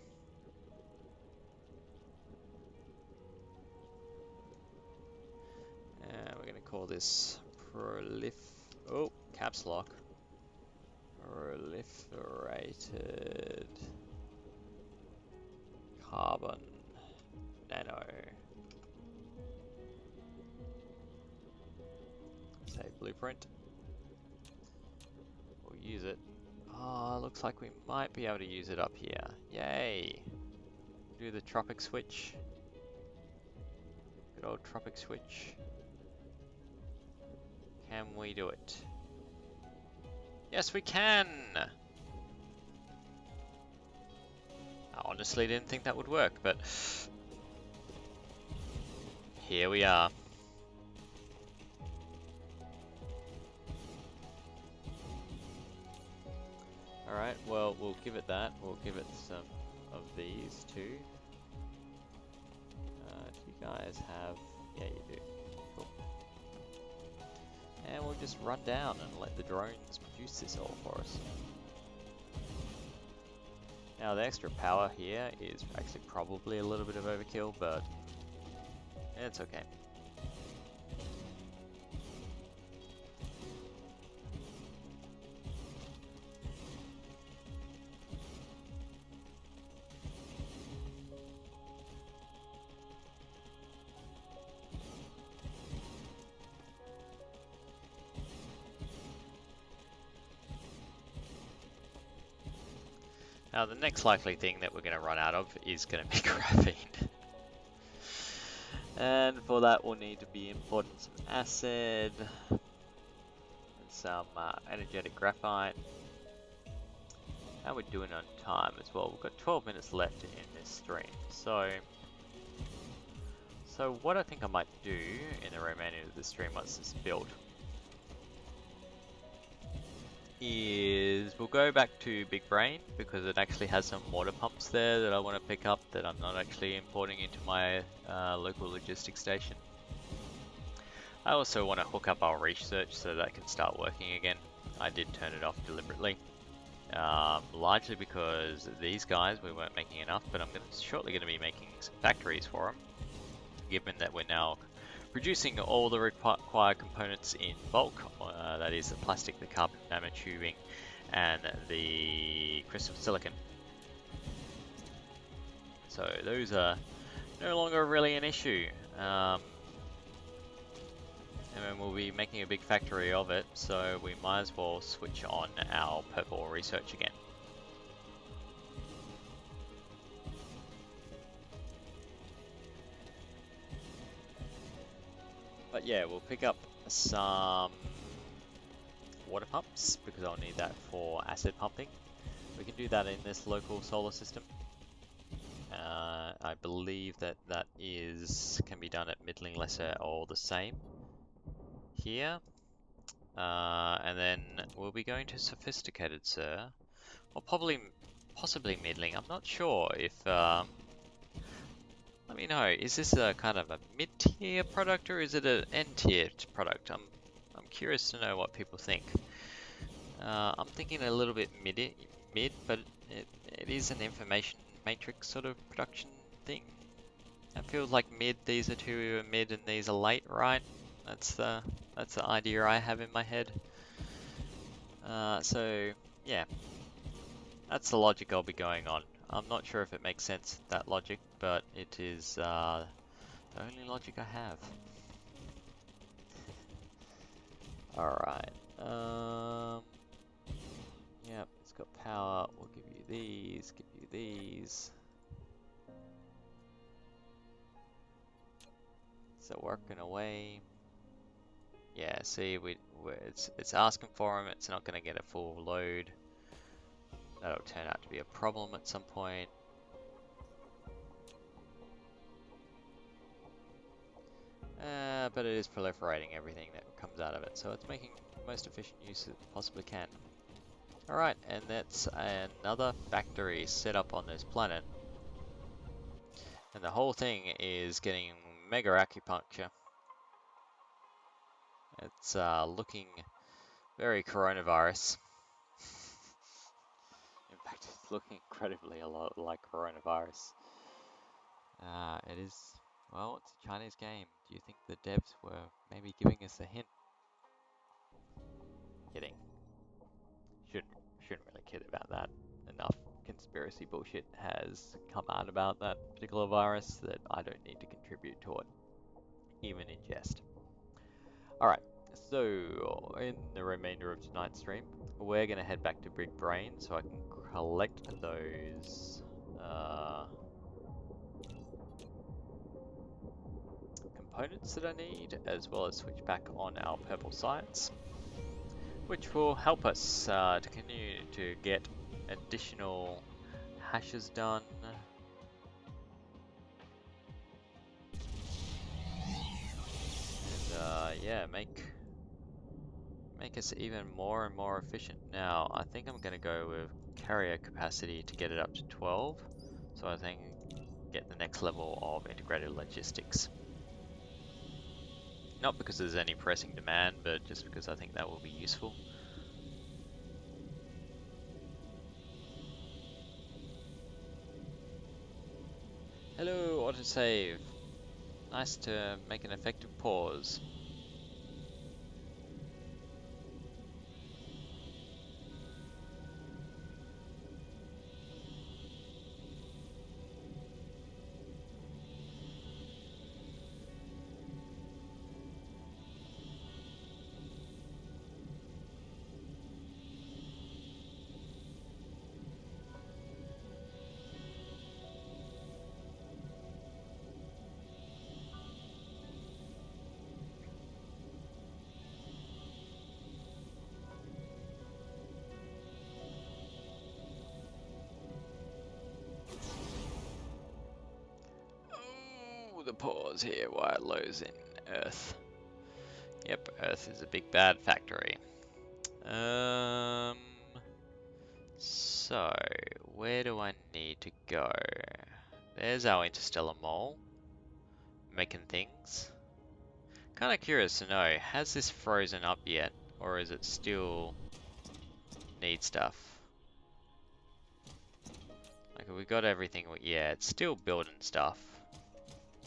And we're gonna call this oh, caps lock. Proliferated carbon nano. Save blueprint. We'll use it. Oh, looks like we might be able to use it up here. Yay! Do the tropic switch. Good old tropic switch. Can we do it? Yes, we can! I honestly didn't think that would work, but here we are. Alright, well, we'll give it that. We'll give it some of these too. Do you guys have... Yeah, you do. Cool. And we'll just run down and let the drones produce this all for us. Now, the extra power here is actually probably a little bit of overkill, but it's okay. Now the next likely thing that we're going to run out of is going to be graphene. And for that we'll need to be importing some acid, and some energetic graphite. How we're doing on time as well. We've got 12 minutes left in this stream. So So what I think I might do in the remainder of the stream once this is built is we'll go back to Big Brain because it actually has some water pumps there that I want to pick up that I'm not actually importing into my local logistics station. I also want to hook up our research so that I can start working again. I did turn it off deliberately, largely because these guys, we weren't making enough, but I'm shortly going to be making some factories for them, given that we're now producing all the required components in bulk, that is the plastic, the carbon nanotubing, and the crystal silicon. So those are no longer really an issue. And then we'll be making a big factory of it, so we might as well switch on our purple research again. But yeah, we'll pick up some water pumps because I'll need that for acid pumping. We can do that in this local solar system. I believe that can be done at middling, lesser, or the same here. And then we'll be going to sophisticated, sir, or possibly middling. I'm not sure if. Let me know. Is this a kind of a mid-tier product or is it an N-tier product? I'm curious to know what people think. I'm thinking a little bit mid, but it is an information matrix sort of production thing. It feels like mid. These are two are mid and these are late, right? That's the idea I have in my head. So yeah, that's the logic I'll be going on. I'm not sure if it makes sense, that logic, but it is the only logic I have. Alright. Yep, it's got power. We'll give you these, give you these. So working away. Yeah, see, it's asking for them. It's not going to get a full load. That'll turn out to be a problem at some point. But it is proliferating everything that comes out of it, so it's making the most efficient use it possibly can. Alright, and that's another factory set up on this planet. And the whole thing is getting mega acupuncture. It's looking very coronavirus. In fact, it's looking incredibly a lot like coronavirus. It is, well, it's a Chinese game. Do you think the devs were maybe giving us a hint? Kidding. Shouldn't really kid about that. Enough conspiracy bullshit has come out about that particular virus that I don't need to contribute to it, even in jest. Alright, so in the remainder of tonight's stream, we're going to head back to Big Brain so I can collect those components that I need, as well as switch back on our purple science, which will help us to continue to get additional hashes done. And yeah, make us even more and more efficient. Now, I think I'm going to go with carrier capacity to get it up to 12, so I think get the next level of integrated logistics. Not because there's any pressing demand, but just because I think that will be useful. Hello, autosave. Nice to make an effective pause. pause here while it loads in Earth. Yep, Earth is a big bad factory. So, where do I need to go? There's our interstellar mole, making things. Kind of curious to know, has this frozen up yet, or is it still need stuff? Like, have we got everything? Yeah, it's still building stuff.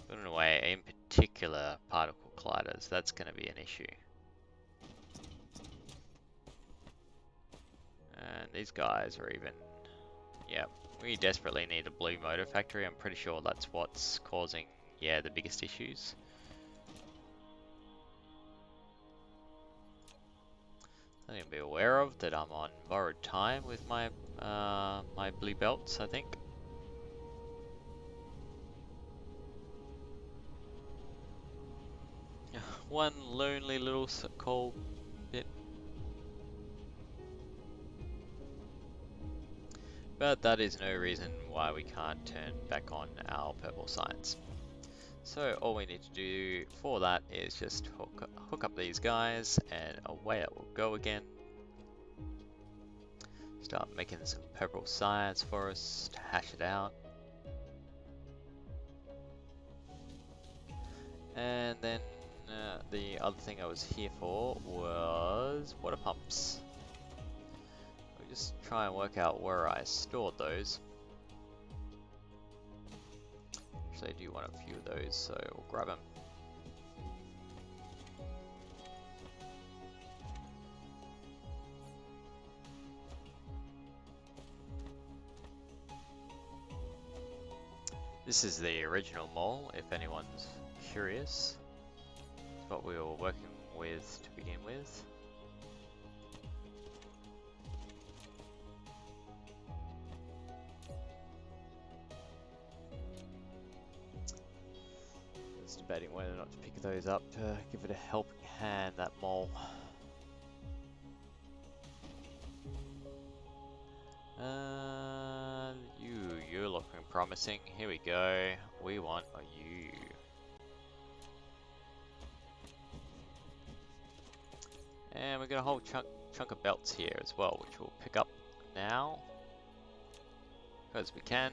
Building away, in particular, particle colliders. That's going to be an issue. And these guys are even... Yeah, we desperately need a blue motor factory. I'm pretty sure that's what's causing, yeah, the biggest issues. Something to be aware of, that I'm on borrowed time with my my blue belts, I think. One lonely little coal bit. But that is no reason why we can't turn back on our purple science. So all we need to do for that is just hook up these guys, and away it will go again. Start making some purple science for us to hash it out. And then the other thing I was here for was water pumps. We'll just try and work out where I stored those. Actually, I do want a few of those, so we'll grab them. This is the original mole, if anyone's curious. It's what we were working with to begin with. I was debating whether or not to pick those up to give it a helping hand, that mole. You're looking promising. Here we go. We want a you. And we've got a whole chunk of belts here as well, which we'll pick up now. Because we can.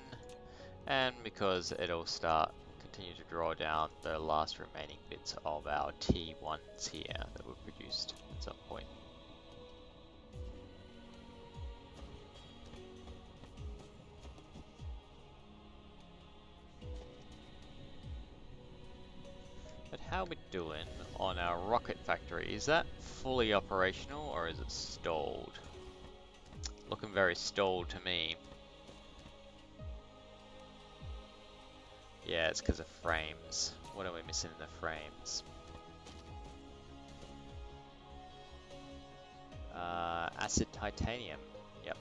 And because it'll continue to draw down the last remaining bits of our T1s here that were produced at some point. But how are we doing on our rocket factory? Is that fully operational or is it stalled? Looking very stalled to me. Yeah, it's because of frames. What are we missing in the frames? Acid titanium. Yep.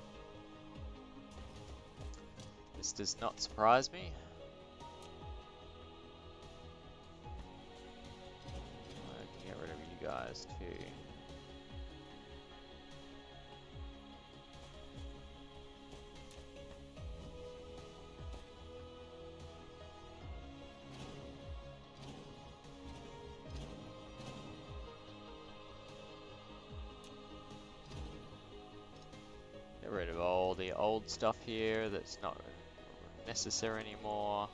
This does not surprise me. I can get rid of you guys too. Get rid of all the old stuff here that's not necessary anymore.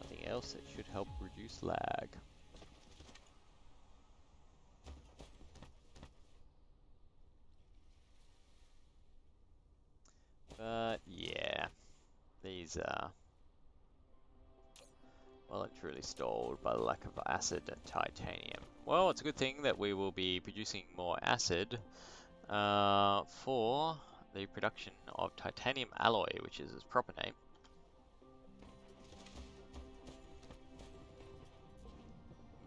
Nothing else that should help reduce lag. But yeah, these are well and truly stalled by the lack of acid and titanium. Well, it's a good thing that we will be producing more acid for the production of titanium alloy, which is its proper name.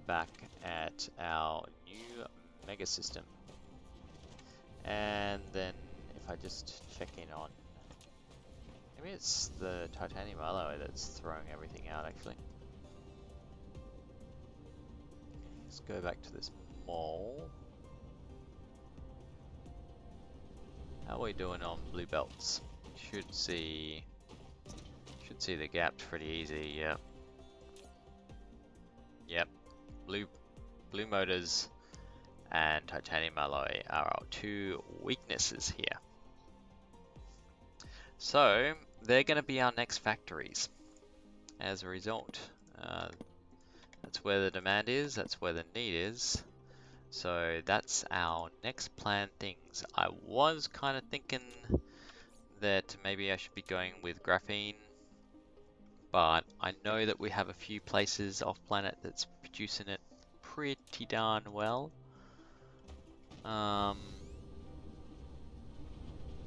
Back at our new mega system. And then if I just check in on, maybe it's the titanium alloy that's throwing everything out actually. Let's go back to this mole. How are we doing on blue belts? Should see the gaps pretty easy. Yep. Yep. Blue motors and titanium alloy are our two weaknesses here. So they're going to be our next factories. As a result, that's where the demand is. That's where the need is. So that's our next planned things. I was kind of thinking that maybe I should be going with graphene, but I know that we have a few places off planet that's producing it pretty darn well.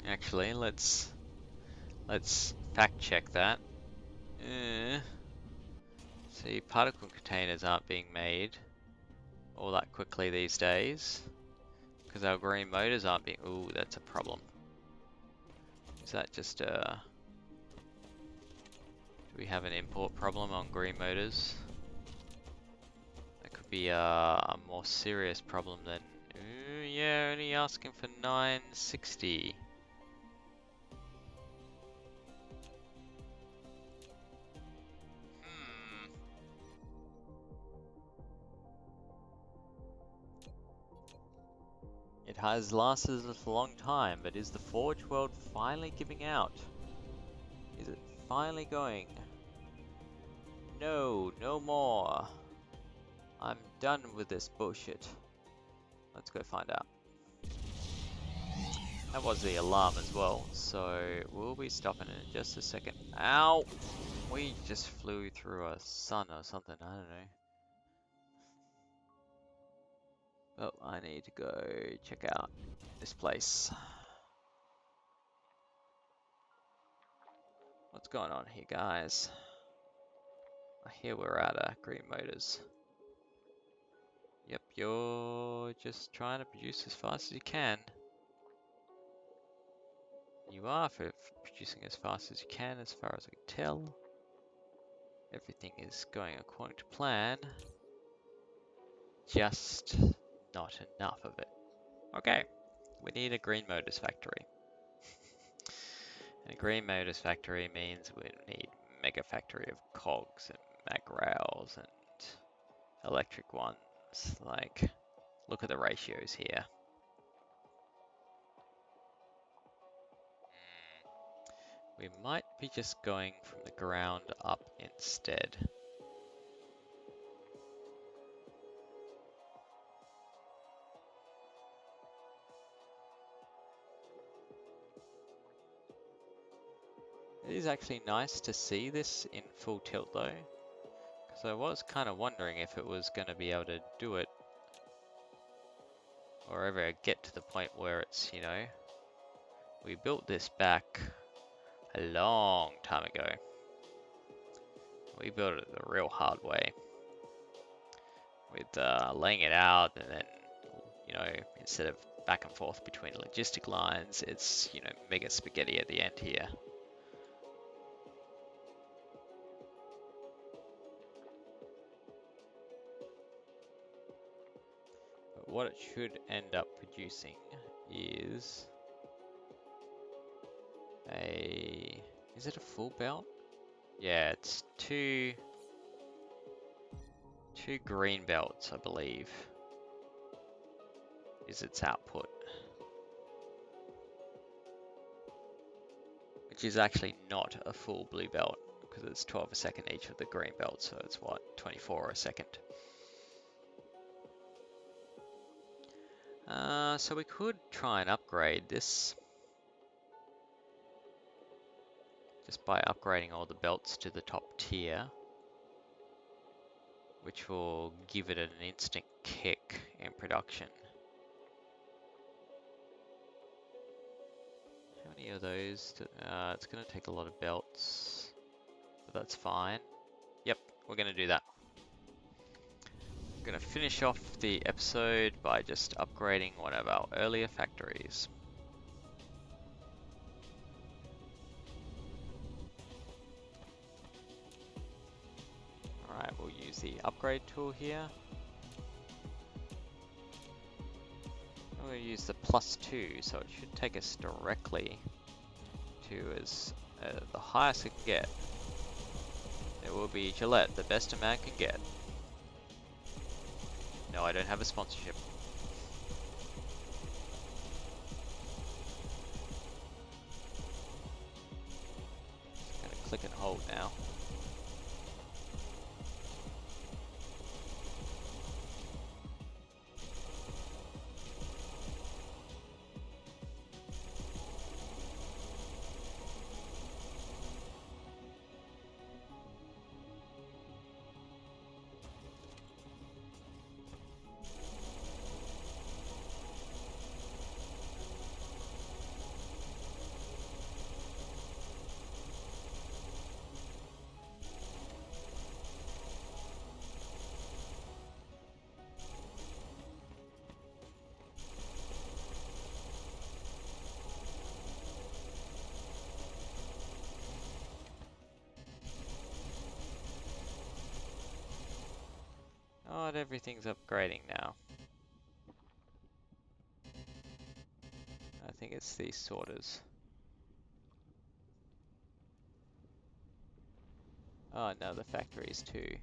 Actually, let's fact check that. See, particle containers aren't being made all that quickly these days because our green motors aren't being. Ooh, that's a problem. Is that just a? Do we have an import problem on green motors? That could be a more serious problem than. Yeah, only asking for 960. It has lasted us a long time, but is the Forge World finally giving out? Is it finally going? No, no more. I'm done with this bullshit. Let's go find out. That was the alarm as well, so we'll be stopping in just a second. Ow! We just flew through a sun or something, I don't know. Oh, I need to go check out this place. What's going on here, guys? I hear we're out of green motors. Yep, you're just trying to produce as fast as you can. You are for producing as fast as you can, as far as I can tell. Everything is going according to plan. Just not enough of it. Okay, we need a green motors factory. And a green motors factory means we need mega factory of cogs and mag rails and electric ones. Like, look at the ratios here. We might be just going from the ground up instead. It is actually nice to see this in full tilt though, because I was kind of wondering if it was going to be able to do it or ever get to the point where it's, you know, we built this back a long time ago. We built it the real hard way with laying it out, and then, you know, instead of back and forth between logistic lines, it's, you know, mega spaghetti at the end here. But what it should end up producing is is it a full belt? Yeah, it's two green belts, I believe, is its output. Which is actually not a full blue belt, because it's 12 a second each of the green belts, so it's what, 24 a second. So we could try and upgrade this just by upgrading all the belts to the top tier, which will give it an instant kick in production. How many of those? It's going to take a lot of belts, but that's fine. Yep, we're going to do that. I'm going to finish off the episode by just upgrading one of our earlier factories. Alright, we'll use the upgrade tool here. I'm going to use the +2, so it should take us directly to the highest it can get. It will be Gillette, the best a man can get. No, I don't have a sponsorship. Just gonna click and hold now. Oh, and everything's upgrading now. I think it's these sorters. Oh no, the factories too.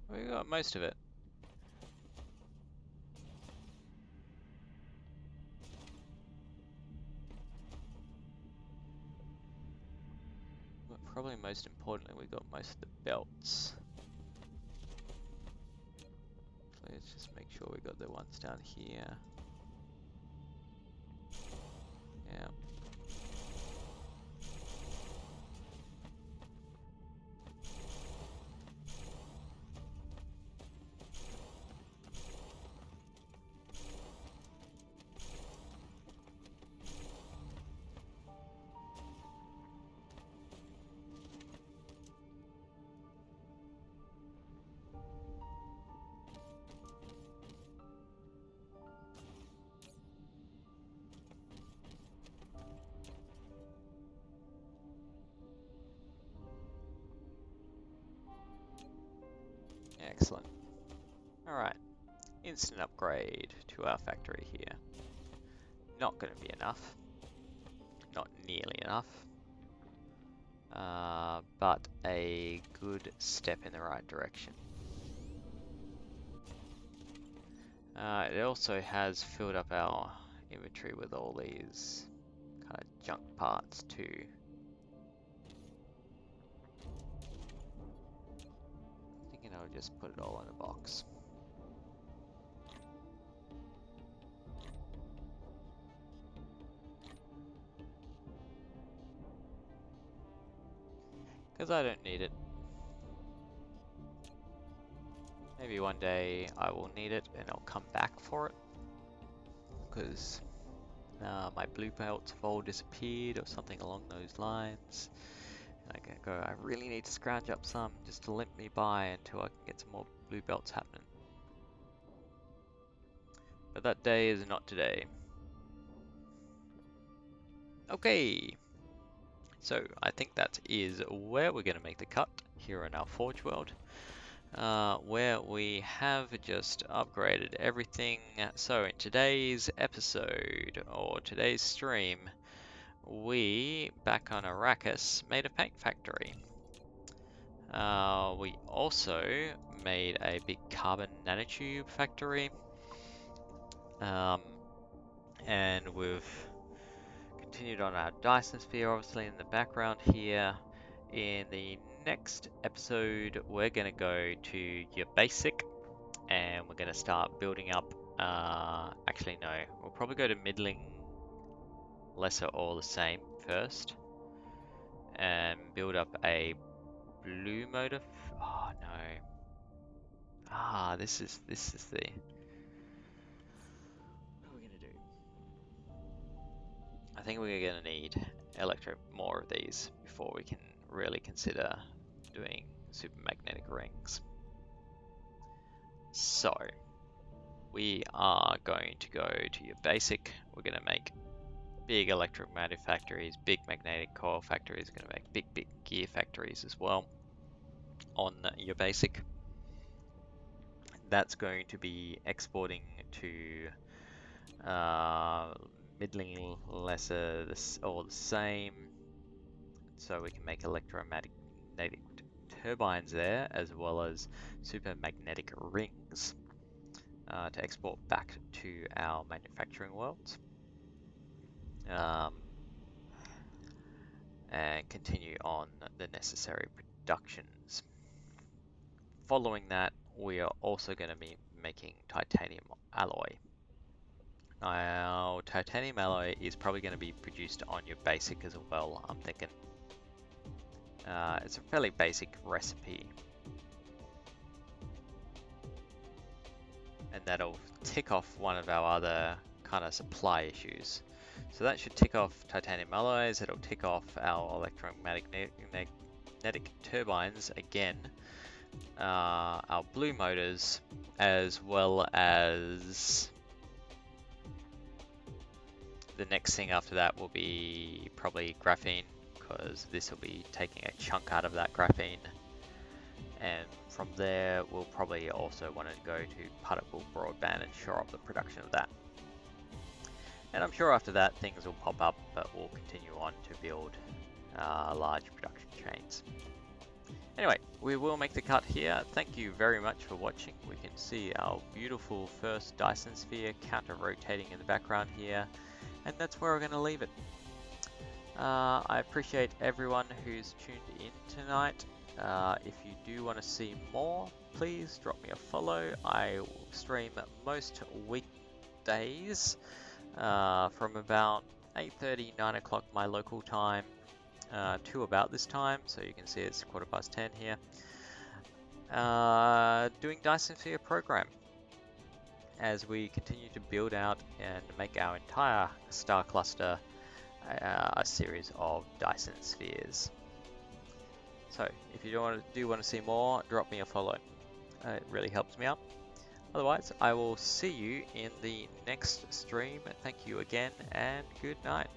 We got most of it. But probably most importantly, we got most of the belts. So let's just make sure we got the ones down here. Yeah. Excellent. Alright, instant upgrade to our factory here. Not going to be enough. Not nearly enough. But a good step in the right direction. It also has filled up our inventory with all these kind of junk parts too. Thinking I'll just put it all in a box. Because I don't need it. Maybe one day I will need it and I'll come back for it. Because my blue belts have all disappeared or something along those lines. And I can go, I really need to scrounge up some just to limp me by until I can get some more blue belts happening. But that day is not today. Okay, so I think that is where we're going to make the cut here in our Forge World, where we have just upgraded everything. So in today's episode, or today's stream, we, back on Arrakis, made a paint factory. We also made a big carbon nanotube factory. And we've continued on our Dyson Sphere, obviously, in the background here. In the next episode, we're going to go to your basic, and we're going to start building up. Actually, no, we'll probably go to middling, lesser, or the same first, and build up a blue motor. Oh no! This is the. I think we're going to need more of these before we can really consider doing supermagnetic rings. So, we are going to go to your basic. We're going to make big electromagnetic factories, big magnetic coil factories. We're going to make big gear factories as well on your basic. That's going to be exporting to middling lesser or the same, so we can make electromagnetic turbines there, as well as supermagnetic rings to export back to our manufacturing worlds. And continue on the necessary productions. Following that, we are also going to be making titanium alloy. Now, titanium alloy is probably going to be produced on your basic as well, I'm thinking. It's a fairly basic recipe. And that'll tick off one of our other kind of supply issues. So that should tick off titanium alloys, it'll tick off our electromagnetic turbines again, our blue motors, as well as the next thing after that will be probably graphene, because this will be taking a chunk out of that graphene. And from there, we'll probably also want to go to particle broadband and shore up the production of that. And I'm sure after that things will pop up, but we'll continue on to build large production chains. Anyway, we will make the cut here. Thank you very much for watching. We can see our beautiful first Dyson sphere counter-rotating in the background here, and that's where we're going to leave it. I appreciate everyone who's tuned in tonight. If you do want to see more, please drop me a follow. I will stream most weekdays from about 8:30, 9 o'clock my local time to about this time, so you can see it's 10:15 here, doing Dyson Sphere program as we continue to build out and make our entire star cluster a series of Dyson spheres. So if you do want to see more, drop me a follow. It really helps me out. Otherwise, I will see you in the next stream. Thank you again, and good night.